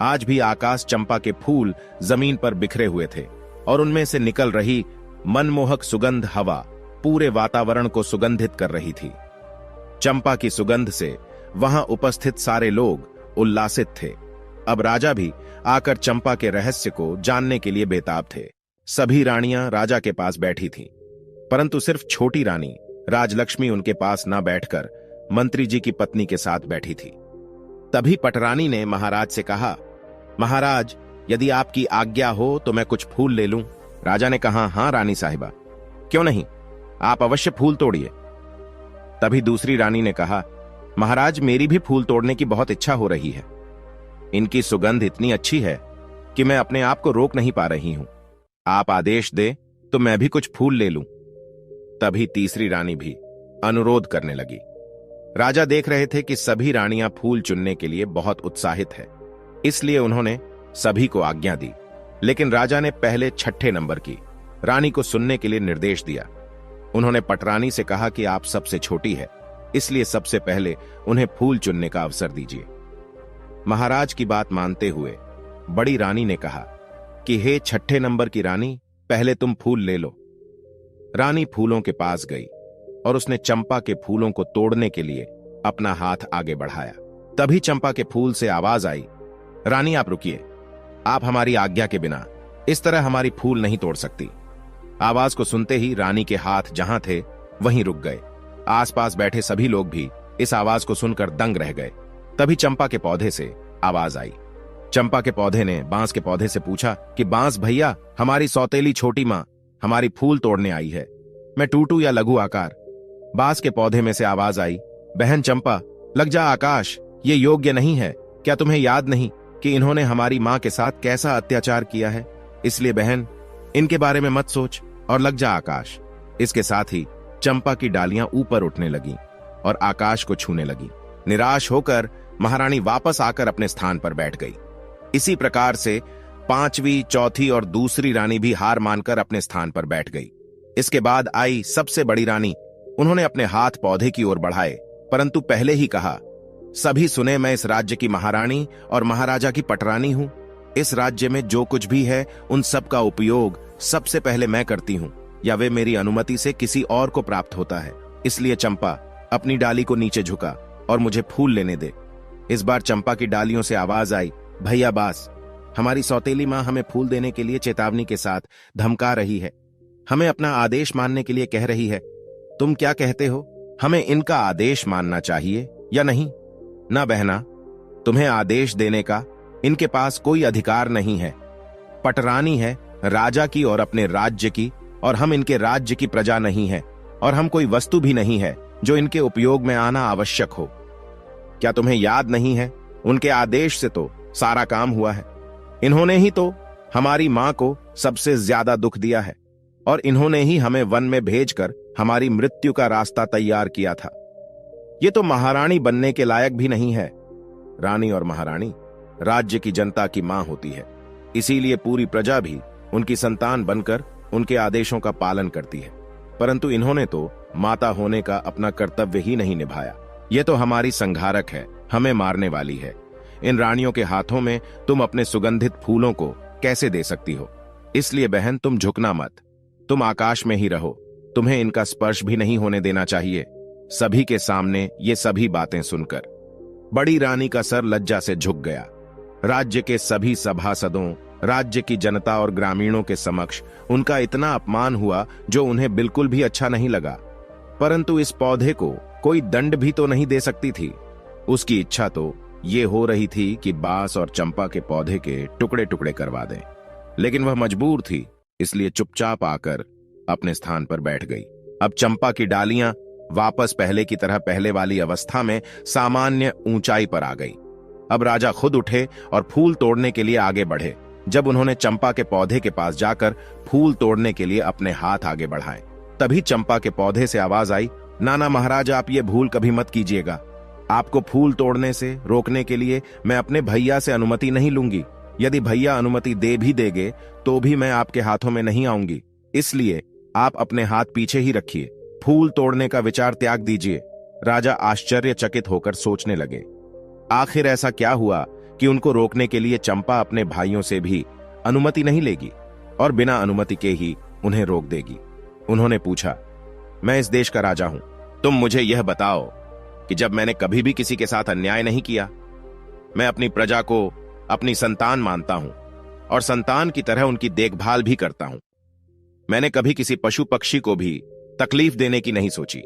आज भी आकाश चंपा के फूल जमीन पर बिखरे हुए थे और उनमें से निकल रही मनमोहक सुगंध हवा पूरे वातावरण को सुगंधित कर रही थी। चंपा की सुगंध से वहां उपस्थित सारे लोग उल्लासित थे। अब राजा भी आकर चंपा के रहस्य को जानने के लिए बेताब थे। सभी रानियां राजा के पास बैठी थीं, परंतु सिर्फ छोटी रानी राजलक्ष्मी उनके पास न बैठकर मंत्री जी की पत्नी के साथ बैठी थी। तभी पटरानी ने महाराज से कहा, महाराज, यदि आपकी आज्ञा हो तो मैं कुछ फूल ले लूं। राजा ने कहा, हां रानी साहिबा, क्यों नहीं, आप अवश्य फूल तोड़िए। तभी दूसरी रानी ने कहा, महाराज, मेरी भी फूल तोड़ने की बहुत इच्छा हो रही है। इनकी सुगंध इतनी अच्छी है कि मैं अपने आप को रोक नहीं पा रही हूं। आप आदेश दे तो मैं भी कुछ फूल ले लूं। तभी तीसरी रानी भी अनुरोध करने लगी। राजा देख रहे थे कि सभी रानियां फूल चुनने के लिए बहुत उत्साहित है, इसलिए उन्होंने सभी को आज्ञा दी। लेकिन राजा ने पहले 6ठे नंबर की रानी को सुनने के लिए निर्देश दिया। उन्होंने पटरानी से कहा कि आप सबसे छोटी है, इसलिए सबसे पहले उन्हें फूल चुनने का अवसर दीजिए। महाराज की बात मानते हुए बड़ी रानी ने कहा कि हे 6ठे नंबर की रानी, पहले तुम फूल ले लो। रानी फूलों के पास गई और उसने चंपा के फूलों को तोड़ने के लिए अपना हाथ आगे बढ़ाया। तभी चंपा के फूल से आवाज आई, रानी आप रुकिए, आप हमारी आज्ञा के बिना इस तरह हमारी फूल नहीं तोड़ सकती। आवाज को सुनते ही रानी के हाथ जहां थे वहीं रुक गए। आसपास बैठे सभी लोग भी इस आवाज को सुनकर दंग रह गए। तभी चंपा के पौधे से आवाज आई। चंपा के पौधे ने बांस के पौधे से पूछा कि बांस भैया, हमारी सौतेली छोटी मां हमारी फूल तोड़ने आई है, मैं टूटू या लघु आकार। बांस के पौधे में से आवाज आई, बहन चंपा, लग जा आकाश, ये योग्य नहीं है। क्या तुम्हें याद नहीं कि इन्होंने हमारी मां के साथ कैसा अत्याचार किया है? इसलिए बहन, इनके बारे में मत सोच और लग जा आकाश। इसके साथ ही चंपा की डालियां ऊपर उठने लगीं और आकाश को छूने लगी। निराश होकर महारानी वापस आकर अपने स्थान पर बैठ गई। इसी प्रकार से 5वीं, 4थी और दूसरी रानी भी हार मानकर अपने स्थान पर बैठ गई। इसके बाद आई सबसे बड़ी रानी। उन्होंने अपने हाथ पौधे की ओर बढ़ाए, परंतु पहले ही कहा, सभी सुने, मैं इस राज्य की महारानी और महाराजा की पटरानी हूं। इस राज्य में जो कुछ भी है उन सब का उपयोग सबसे पहले मैं करती हूं, या वे मेरी अनुमति से किसी और को प्राप्त होता है। इसलिए चंपा, अपनी डाली को नीचे झुका और मुझे फूल लेने दे। इस बार चंपा की डालियों से आवाज आई, भैया बास, हमारी सौतेली मां हमें फूल देने के लिए चेतावनी के साथ धमका रही है, हमें अपना आदेश मानने के लिए कह रही है। तुम क्या कहते हो? हमें इनका आदेश मानना चाहिए या नहीं? ना बहना, तुम्हें आदेश देने का इनके पास कोई अधिकार नहीं है। पटरानी है राजा की और अपने राज्य की, और हम इनके राज्य की प्रजा नहीं है, और हम कोई वस्तु भी नहीं है जो इनके उपयोग में आना आवश्यक हो। क्या तुम्हें याद नहीं है? उनके आदेश से तो सारा काम हुआ है। इन्होंने ही तो हमारी मां को सबसे ज्यादा दुख दिया है, और इन्होंने ही हमें वन में भेजकर हमारी मृत्यु का रास्ता तैयार किया था। ये तो महारानी बनने के लायक भी नहीं है। रानी और महारानी राज्य की जनता की मां होती है, इसीलिए पूरी प्रजा भी उनकी संतान बनकर उनके आदेशों का पालन करती है। परंतु इन्होंने तो माता होने का अपना कर्तव्य ही नहीं निभाया। ये तो हमारी संघारक है, हमें मारने वाली है। इन रानियों के हाथों में तुम अपने सुगंधित फूलों को कैसे दे सकती हो? इसलिए बहन, तुम झुकना मत, तुम आकाश में ही रहो। तुम्हें इनका स्पर्श भी नहीं होने देना चाहिए। सभी के सामने ये सभी बातें सुनकर बड़ी रानी का सर लज्जा से झुक गया। राज्य के सभी सभासदों, राज्य की जनता और ग्रामीणों के समक्ष उनका इतना अपमान हुआ जो उन्हें बिल्कुल भी अच्छा नहीं लगा। परंतु इस पौधे को कोई दंड भी तो नहीं दे सकती थी। उसकी इच्छा तो ये हो रही थी कि बांस और चंपा के पौधे के टुकड़े टुकड़े करवा दें, लेकिन वह मजबूर थी, इसलिए चुपचाप आकर अपने स्थान पर बैठ गई। अब चंपा की डालियां वापस पहले की तरह पहले वाली अवस्था में सामान्य ऊंचाई पर आ गई। अब राजा खुद उठे और फूल तोड़ने के लिए आगे बढ़े। जब उन्होंने चंपा के पौधे के पास जाकर फूल तोड़ने के लिए अपने हाथ आगे बढ़ाए, तभी चंपा के पौधे से आवाज आई, नाना महाराज, आप ये भूल कभी मत कीजिएगा। आपको फूल तोड़ने से रोकने के लिए मैं अपने भैया से अनुमति नहीं लूंगी। यदि भैया अनुमति दे भी देंगे तो भी मैं आपके हाथों में नहीं आऊंगी। इसलिए आप अपने हाथ पीछे ही रखिए, फूल तोड़ने का विचार त्याग दीजिए। राजा आश्चर्यचकित होकर सोचने लगे, आखिर ऐसा क्या हुआ कि उनको रोकने के लिए चंपा अपने भाइयों से भी अनुमति नहीं लेगी और बिना अनुमति के ही उन्हें रोक देगी। उन्होंने पूछा, मैं इस देश का राजा हूं, तुम मुझे यह बताओ कि जब मैंने कभी भी किसी के साथ अन्याय नहीं किया। मैं अपनी प्रजा को अपनी संतान मानता हूं और संतान की तरह उनकी देखभाल भी करता हूं। मैंने कभी किसी पशु पक्षी को भी तकलीफ देने की नहीं सोची,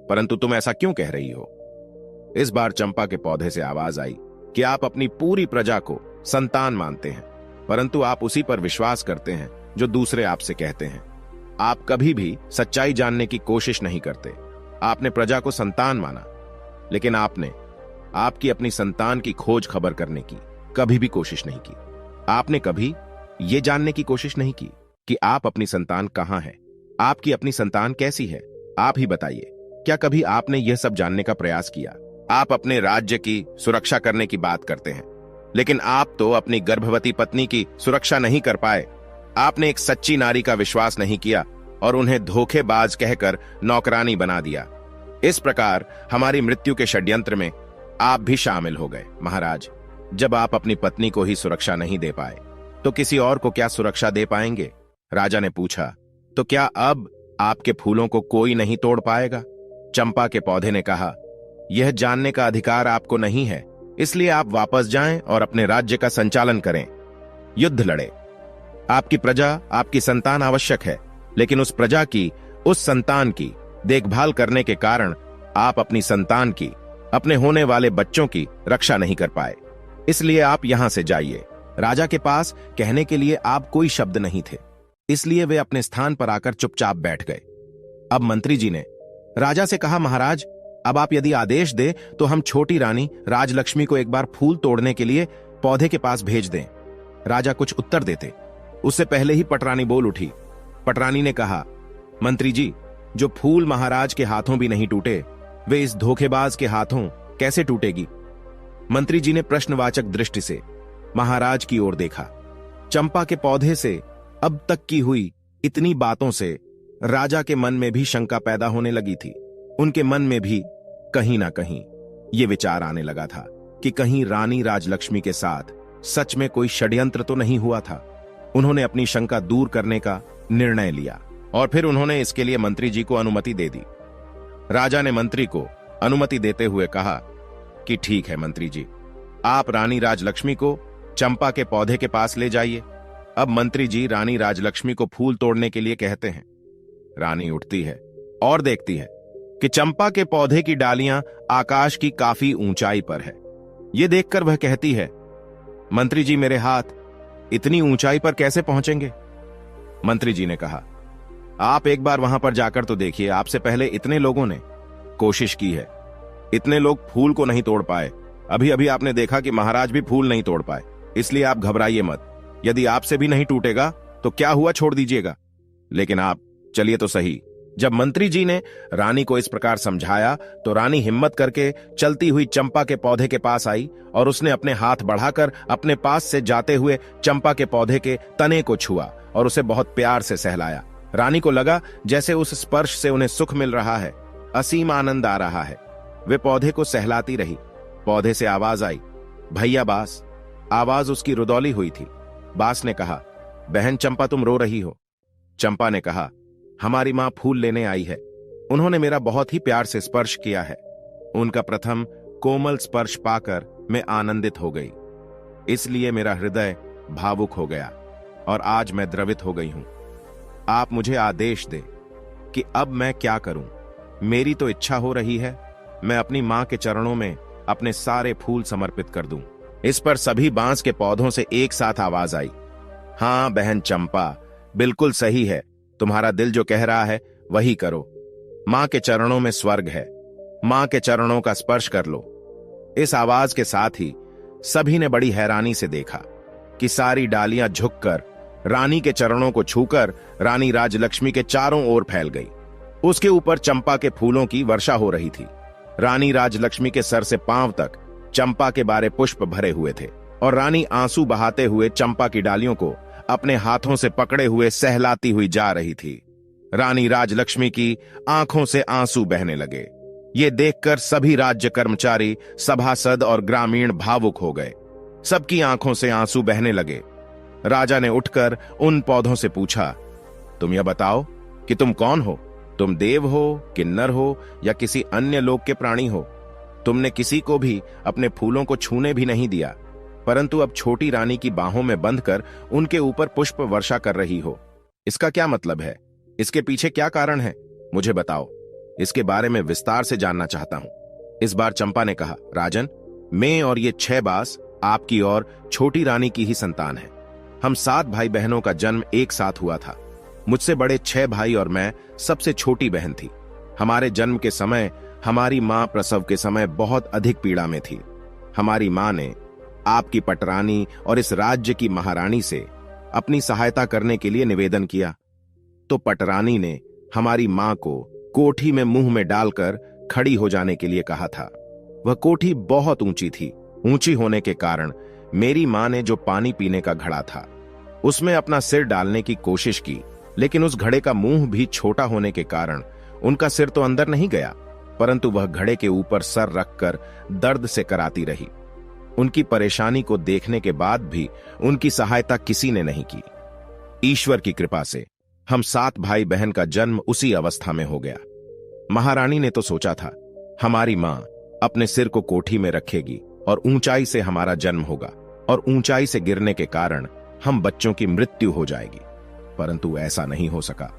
परंतु तुम ऐसा क्यों कह रही हो? इस बार चंपा के पौधे से आवाज आई कि आप अपनी पूरी प्रजा को संतान मानते हैं, परंतु आप उसी पर विश्वास करते हैं जो दूसरे आपसे कहते हैं। आप कभी भी सच्चाई जानने की कोशिश नहीं करते। आपने प्रजा को संतान माना, लेकिन आपने आपकी अपनी संतान की खोज खबर करने की कभी भी कोशिश नहीं की। आपने कभी यह जानने की कोशिश नहीं की कि आप अपनी संतान कहां है, आपकी अपनी संतान कैसी है। आप ही बताइए, क्या कभी आपने यह सब जानने का प्रयास किया? आप अपने राज्य की सुरक्षा करने की बात करते हैं, लेकिन आप तो अपनी गर्भवती पत्नी की सुरक्षा नहीं कर पाए। आपने एक सच्ची नारी का विश्वास नहीं किया और उन्हें धोखेबाज कहकर नौकरानी बना दिया। इस प्रकार हमारी मृत्यु के षड्यंत्र में आप भी शामिल हो गए। महाराज, जब आप अपनी पत्नी को ही सुरक्षा नहीं दे पाए तो किसी और को क्या सुरक्षा दे पाएंगे? राजा ने पूछा, तो क्या अब आपके फूलों को कोई नहीं तोड़ पाएगा? चंपा के पौधे ने कहा, यह जानने का अधिकार आपको नहीं है, इसलिए आप वापस जाएं और अपने राज्य का संचालन करें, युद्ध लड़े। आपकी प्रजा, आपकी संतान आवश्यक है, लेकिन उस प्रजा की, उस संतान की देखभाल करने के कारण आप अपनी संतान की, अपने होने वाले बच्चों की रक्षा नहीं कर पाए। इसलिए आप यहां से जाइए। राजा के पास कहने के लिए आप कोई शब्द नहीं थे, इसलिए वे अपने स्थान पर आकर चुपचाप बैठ गए। अब मंत्री जी ने राजा से कहा, महाराज, अब आप यदि आदेश दे तो हम छोटी रानी राजलक्ष्मी को एक बार फूल तोड़ने के लिए पौधे के पास भेज दें। राजा कुछ उत्तर देते उससे पहले ही पटरानी बोल उठी। पटरानी ने कहा, मंत्री जी, जो फूल महाराज के हाथों भी नहीं टूटे, वे इस धोखेबाज के हाथों कैसे टूटेगी? मंत्री जी ने प्रश्नवाचक दृष्टि से महाराज की ओर देखा। चंपा के पौधे से अब तक की हुई इतनी बातों से राजा के मन में भी शंका पैदा होने लगी थी। उनके मन में भी कहीं ना कहीं यह विचार आने लगा था कि कहीं रानी राजलक्ष्मी के साथ सच में कोई षड्यंत्र तो नहीं हुआ था। उन्होंने अपनी शंका दूर करने का निर्णय लिया और फिर उन्होंने इसके लिए मंत्री जी को अनुमति दे दी। राजा ने मंत्री को अनुमति देते हुए कहा कि ठीक है मंत्री जी, आप रानी राजलक्ष्मी को चंपा के पौधे के पास ले जाइए। अब मंत्री जी रानी राजलक्ष्मी को फूल तोड़ने के लिए कहते हैं। रानी उठती है और देखती है कि चंपा के पौधे की डालियां आकाश की काफी ऊंचाई पर है। ये देखकर वह कहती है, मंत्री जी मेरे हाथ इतनी ऊंचाई पर कैसे पहुंचेंगे? मंत्री जी ने कहा, आप एक बार वहां पर जाकर तो देखिए, आपसे पहले इतने लोगों ने कोशिश की है, इतने लोग फूल को नहीं तोड़ पाए। अभी अभी आपने देखा कि महाराज भी फूल नहीं तोड़ पाए, इसलिए आप घबराइए मत। यदि आपसे भी नहीं टूटेगा तो क्या हुआ, छोड़ दीजिएगा। लेकिन आप चलिए तो सही। जब मंत्री जी ने रानी को इस प्रकार समझाया तो रानी हिम्मत करके चलती हुई चंपा के पौधे के पास आई और उसने अपने हाथ बढ़ाकर अपने पास से जाते हुए चंपा के पौधे के तने को छुआ और उसे बहुत प्यार से सहलाया। रानी को लगा जैसे उस स्पर्श से उन्हें सुख मिल रहा है, असीम आनंद आ रहा है। वे पौधे को सहलाती रही। पौधे से आवाज आई, भैया बास। आवाज उसकी रुदौली हुई थी। बास ने कहा, बहन चंपा तुम रो रही हो। चंपा ने कहा, हमारी मां फूल लेने आई है, उन्होंने मेरा बहुत ही प्यार से स्पर्श किया है। उनका प्रथम कोमल स्पर्श पाकर मैं आनंदित हो गई, इसलिए मेरा हृदय भावुक हो गया और आज मैं द्रवित हो गई हूं। आप मुझे आदेश दे कि अब मैं क्या करूं। मेरी तो इच्छा हो रही है मैं अपनी मां के चरणों में अपने सारे फूल समर्पित कर दूं। इस पर सभी बांस के पौधों से एक साथ आवाज आई, हां बहन चंपा, बिल्कुल सही है, तुम्हारा दिल जो कह रहा है वही करो। मां के चरणों में स्वर्ग है, मां के चरणों का स्पर्श कर लो। इस आवाज के साथ ही सभी ने बड़ी हैरानी से देखा कि सारी डालियां झुककर रानी के चरणों को छूकर रानी राजलक्ष्मी के चारों ओर फैल गई। उसके ऊपर चंपा के फूलों की वर्षा हो रही थी। रानी राजलक्ष्मी के सर से पांव तक चंपा के बारे पुष्प भरे हुए थे और रानी आंसू बहाते हुए चंपा की डालियों को अपने हाथों से पकड़े हुए सहलाती हुई जा रही थी। रानी राजलक्ष्मी की आंखों से आंसू बहने लगे। ये देखकर सभी राज्य कर्मचारी, सभासद और ग्रामीण भावुक हो गए। सबकी आंखों से आंसू बहने लगे। राजा ने उठकर उन पौधों से पूछा, तुम यह बताओ कि तुम कौन हो? तुम देव हो, किन्नर हो या किसी अन्य लोक के प्राणी हो? तुमने किसी को भी अपने फूलों को छूने भी नहीं दिया, परंतु अब छोटी रानी की बाहों में बंधकर उनके ऊपर पुष्प वर्षा कर रही हो। इसका क्या मतलब है? इसके पीछे क्या कारण है? मुझे बताओ, इसके बारे में विस्तार से जानना चाहता हूं। इस बार चंपा ने कहा, राजन, मैं और ये 6 बास आपकी और छोटी रानी की ही संतान है। हम 7 भाई बहनों का जन्म एक साथ हुआ था। मुझसे बड़े 6 भाई और मैं सबसे छोटी बहन थी। हमारे जन्म के समय हमारी मां प्रसव के समय बहुत अधिक पीड़ा में थी। हमारी मां ने आपकी पटरानी और इस राज्य की महारानी से अपनी सहायता करने के लिए निवेदन किया, तो पटरानी ने हमारी मां को कोठी में मुंह में डालकर खड़ी हो जाने के लिए कहा था। वह कोठी बहुत ऊंची थी। ऊंची होने के कारण मेरी मां ने जो पानी पीने का घड़ा था उसमें अपना सिर डालने की कोशिश की, लेकिन उस घड़े का मुंह भी छोटा होने के कारण उनका सिर तो अंदर नहीं गया, परंतु वह घड़े के ऊपर सर रखकर दर्द से कराती रही। उनकी परेशानी को देखने के बाद भी उनकी सहायता किसी ने नहीं की। ईश्वर की कृपा से हम 7 भाई बहन का जन्म उसी अवस्था में हो गया। महारानी ने तो सोचा था हमारी मां अपने सिर को कोठी में रखेगी और ऊंचाई से हमारा जन्म होगा और ऊंचाई से गिरने के कारण हम बच्चों की मृत्यु हो जाएगी, परंतु ऐसा नहीं हो सका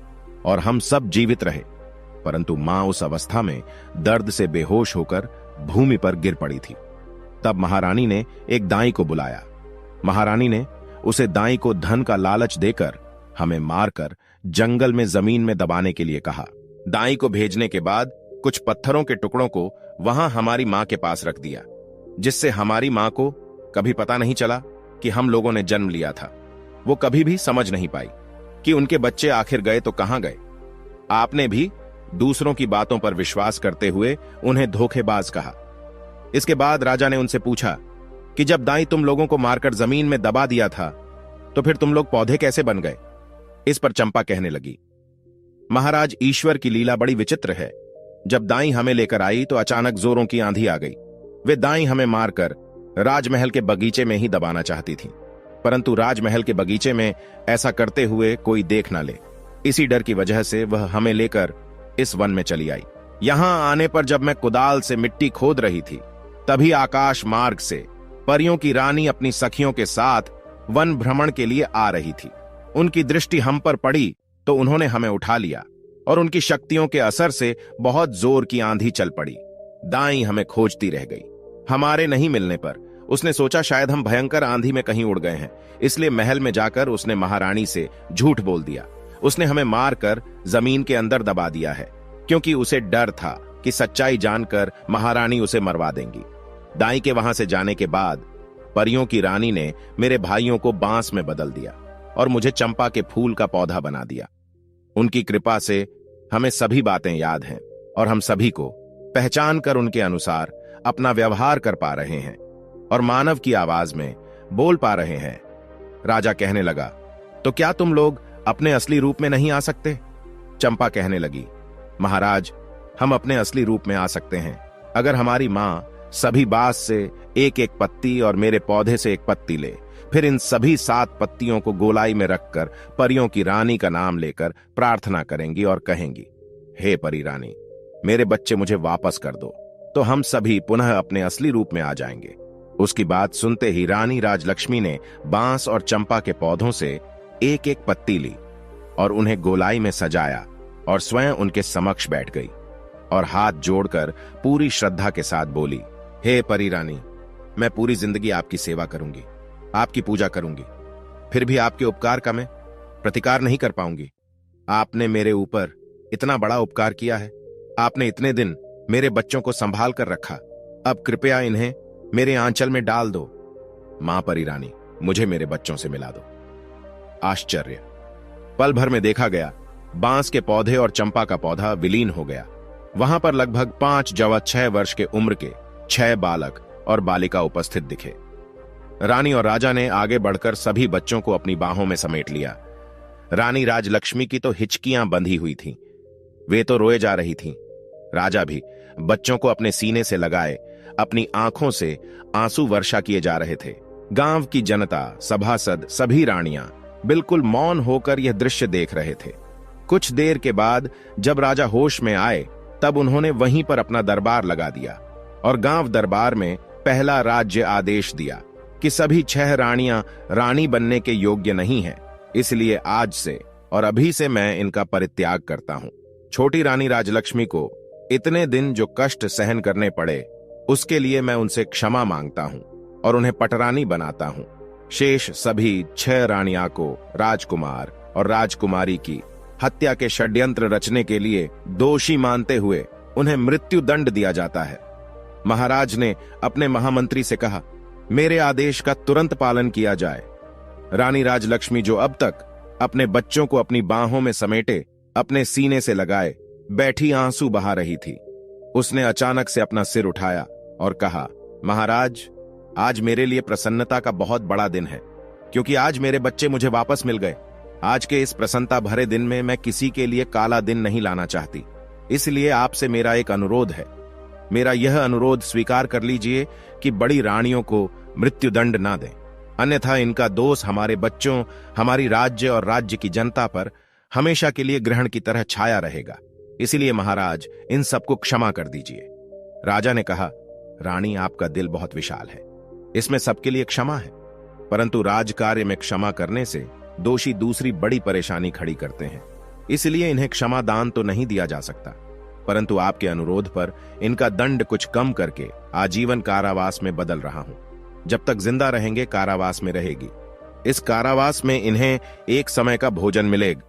और हम सब जीवित रहे। परंतु मां उस अवस्था में दर्द से बेहोश होकर भूमि पर गिर पड़ी थी। तब महारानी ने एक दाई को बुलाया। महारानी ने उसे दाई को धन का लालच देकर हमें मारकर जंगल में जमीन में दबाने के लिए कहा। दाई को भेजने के बाद कुछ पत्थरों के टुकड़ों को वहां हमारी मां के पास रख दिया, जिससे हमारी मां को कभी पता नहीं चला कि हम लोगों ने जन्म लिया था। वो कभी भी समझ नहीं पाई कि उनके बच्चे आखिर गए तो कहां गए। आपने भी दूसरों की बातों पर विश्वास करते हुए उन्हें धोखेबाज कहा। इसके बाद राजा ने उनसे पूछा कि जब दाई तुम लोगों को मारकर जमीन में दबा दिया था तो फिर तुम लोग पौधे कैसे बन गए? इस पर चंपा कहने लगी, महाराज, ईश्वर की लीला बड़ी विचित्र है। जब दाई हमें लेकर आई तो अचानक जोरों की आंधी आ गई। वे दाई हमें मारकर राजमहल के बगीचे में ही दबाना चाहती थी, परंतु राजमहल के बगीचे में ऐसा करते हुए कोई देख ना ले, इसी डर की वजह से वह हमें लेकर इस वन में चली आई। यहां आने पर जब मैं कुदाल से मिट्टी खोद रही थी, तभी आकाश मार्ग से परियों की रानी अपनी सखियों के साथ वन भ्रमण के लिए आ रही थी। उनकी दृष्टि हम पर पड़ी तो उन्होंने हमें उठा लिया और उनकी शक्तियों के असर से बहुत जोर की आंधी चल पड़ी। दाई हमें खोजती रह गई। हमारे नहीं मिलने पर उसने सोचा शायद हम भयंकर आंधी में कहीं उड़ गए हैं, इसलिए महल में जाकर उसने महारानी से झूठ बोल दिया। उसने हमें मारकर जमीन के अंदर दबा दिया है, क्योंकि उसे डर था कि सच्चाई जानकर महारानी उसे मरवा देंगी। दाई के वहां से जाने के बाद परियों की रानी ने मेरे भाइयों को बांस में बदल दिया और मुझे चंपा के फूल का पौधा बना दिया। उनकी कृपा से हमें सभी बातें याद हैं और हम सभी को पहचान कर उनके अनुसार अपना व्यवहार कर पा रहे हैं और मानव की आवाज में बोल पा रहे हैं। राजा कहने लगा, तो क्या तुम लोग अपने असली रूप में नहीं आ सकते? चंपा कहने लगी, महाराज, हम अपने असली रूप में आ सकते हैं अगर हमारी मां सभी बांस से एक एक पत्ती और मेरे पौधे से एक पत्ती ले। फिर इन सभी 7 पत्तियों को गोलाई में रखकर परियों की रानी का नाम लेकर प्रार्थना करेंगी और कहेंगी, हे परी रानी, मेरे बच्चे मुझे वापस कर दो, तो हम सभी पुनः अपने असली रूप में आ जाएंगे। उसकी बात सुनते ही रानी राजलक्ष्मी ने बांस और चंपा के पौधों से एक एक पत्ती ली और उन्हें गोलाई में सजाया और स्वयं उनके समक्ष बैठ गई और हाथ जोड़कर पूरी श्रद्धा के साथ बोली, हे परी रानी, मैं पूरी जिंदगी आपकी सेवा करूंगी, आपकी पूजा करूंगी, फिर भी आपके उपकार का मैं प्रतिकार नहीं कर पाऊंगी। आपने मेरे ऊपर इतना बड़ा उपकार किया है, आपने इतने दिन मेरे बच्चों को संभाल कर रखा, अब कृपया इन्हें मेरे आंचल में डाल दो। मां परी रानी, मुझे मेरे बच्चों से मिला दो। आश्चर्य! पल भर में देखा गया बांस के पौधे और चंपा का पौधा विलीन हो गया। वहां पर लगभग 5 जवा 6 वर्ष के उम्र के 6 बालक और बालिका उपस्थित दिखे। रानी और राजा ने आगे बढ़कर सभी बच्चों को अपनी बाहों में समेट लिया। रानी राजलक्ष्मी की तो हिचकियां बंधी हुई थीं, वे तो रोए जा रही थीं। राजा भी बच्चों को अपने सीने से लगाए अपनी आंखों से आंसू वर्षा किए जा रहे थे। गांव की जनता, सभासद, सभी रानियां बिल्कुल मौन होकर यह दृश्य देख रहे थे। कुछ देर के बाद जब राजा होश में आए तब उन्होंने वहीं पर अपना दरबार लगा दिया और गांव दरबार में पहला राज्य आदेश दिया कि सभी 6 रानियां रानी बनने के योग्य नहीं हैं, इसलिए आज से और अभी से मैं इनका परित्याग करता हूं। छोटी रानी राजलक्ष्मी को इतने दिन जो कष्ट सहन करने पड़े उसके लिए मैं उनसे क्षमा मांगता हूं और उन्हें पटरानी बनाता हूं। शेष सभी 6 रानियां को राजकुमार और राजकुमारी की हत्या के षड्यंत्र रचने के लिए दोषी मानते हुए उन्हें मृत्यु दंड दिया जाता है। महाराज ने अपने महामंत्री से कहा, मेरे आदेश का तुरंत पालन किया जाए। रानी राजलक्ष्मी जो अब तक अपने बच्चों को अपनी बाहों में समेटे अपने सीने से लगाए बैठी आंसू बहा रही थी, उसने अचानक से अपना सिर उठाया और कहा, महाराज, आज मेरे लिए प्रसन्नता का बहुत बड़ा दिन है, क्योंकि आज मेरे बच्चे मुझे वापस मिल गए। आज के इस प्रसन्नता भरे दिन में मैं किसी के लिए काला दिन नहीं लाना चाहती, इसलिए आपसे मेरा एक अनुरोध है। मेरा यह अनुरोध स्वीकार कर लीजिए कि बड़ी रानियों को मृत्युदंड ना दें, अन्यथा इनका दोष हमारे बच्चों, हमारी राज्य और राज्य की जनता पर हमेशा के लिए ग्रहण की तरह छाया रहेगा। इसलिए महाराज, इन सबको क्षमा कर दीजिए। राजा ने कहा, रानी, आपका दिल बहुत विशाल है, इसमें सबके लिए क्षमा है, परंतु राजकार्य में क्षमा करने से दोषी दूसरी बड़ी परेशानी खड़ी करते हैं, इसलिए इन्हें क्षमा दान तो नहीं दिया जा सकता, परंतु आपके अनुरोध पर इनका दंड कुछ कम करके आजीवन कारावास में बदल रहा हूं। जब तक जिंदा रहेंगे कारावास में रहेगी। इस कारावास में इन्हें एक समय का भोजन मिलेगा,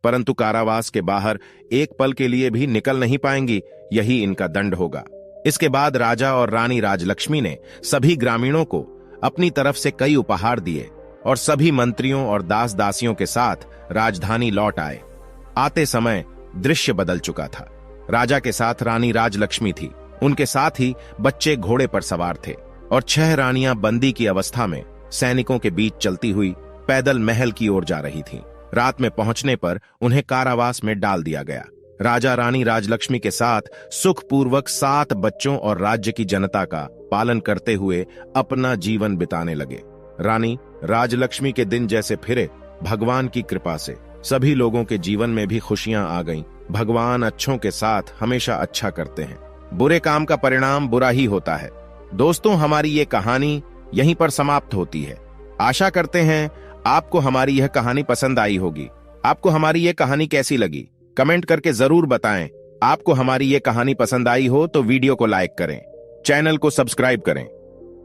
परंतु कारावास के बाहर एक पल के लिए भी निकल नहीं पाएंगी, यही इनका दंड होगा। इसके बाद राजा और रानी राजलक्ष्मी ने सभी ग्रामीणों को अपनी तरफ से कई उपहार दिए और सभी मंत्रियों और दास दासियों के साथ राजधानी लौट आए। आते समय दृश्य बदल चुका था। राजा के साथ रानी राजलक्ष्मी थी, उनके साथ ही बच्चे घोड़े पर सवार थे और 6 रानियां बंदी की अवस्था में सैनिकों के बीच चलती हुई पैदल महल की ओर जा रही थीं। रात में पहुंचने पर उन्हें कारावास में डाल दिया गया। राजा रानी राजलक्ष्मी के साथ सुखपूर्वक 7 बच्चों और राज्य की जनता का पालन करते हुए अपना जीवन बिताने लगे। रानी राजलक्ष्मी के दिन जैसे फिरे, भगवान की कृपा से सभी लोगों के जीवन में भी खुशियां आ गईं। भगवान अच्छों के साथ हमेशा अच्छा करते हैं, बुरे काम का परिणाम बुरा ही होता है। दोस्तों, हमारी ये कहानी यहीं पर समाप्त होती है। आशा करते हैं आपको हमारी यह कहानी पसंद आई होगी। आपको हमारी यह कहानी कैसी लगी कमेंट करके जरूर बताएं। आपको हमारी ये कहानी पसंद आई हो तो वीडियो को लाइक करें, चैनल को सब्सक्राइब करें।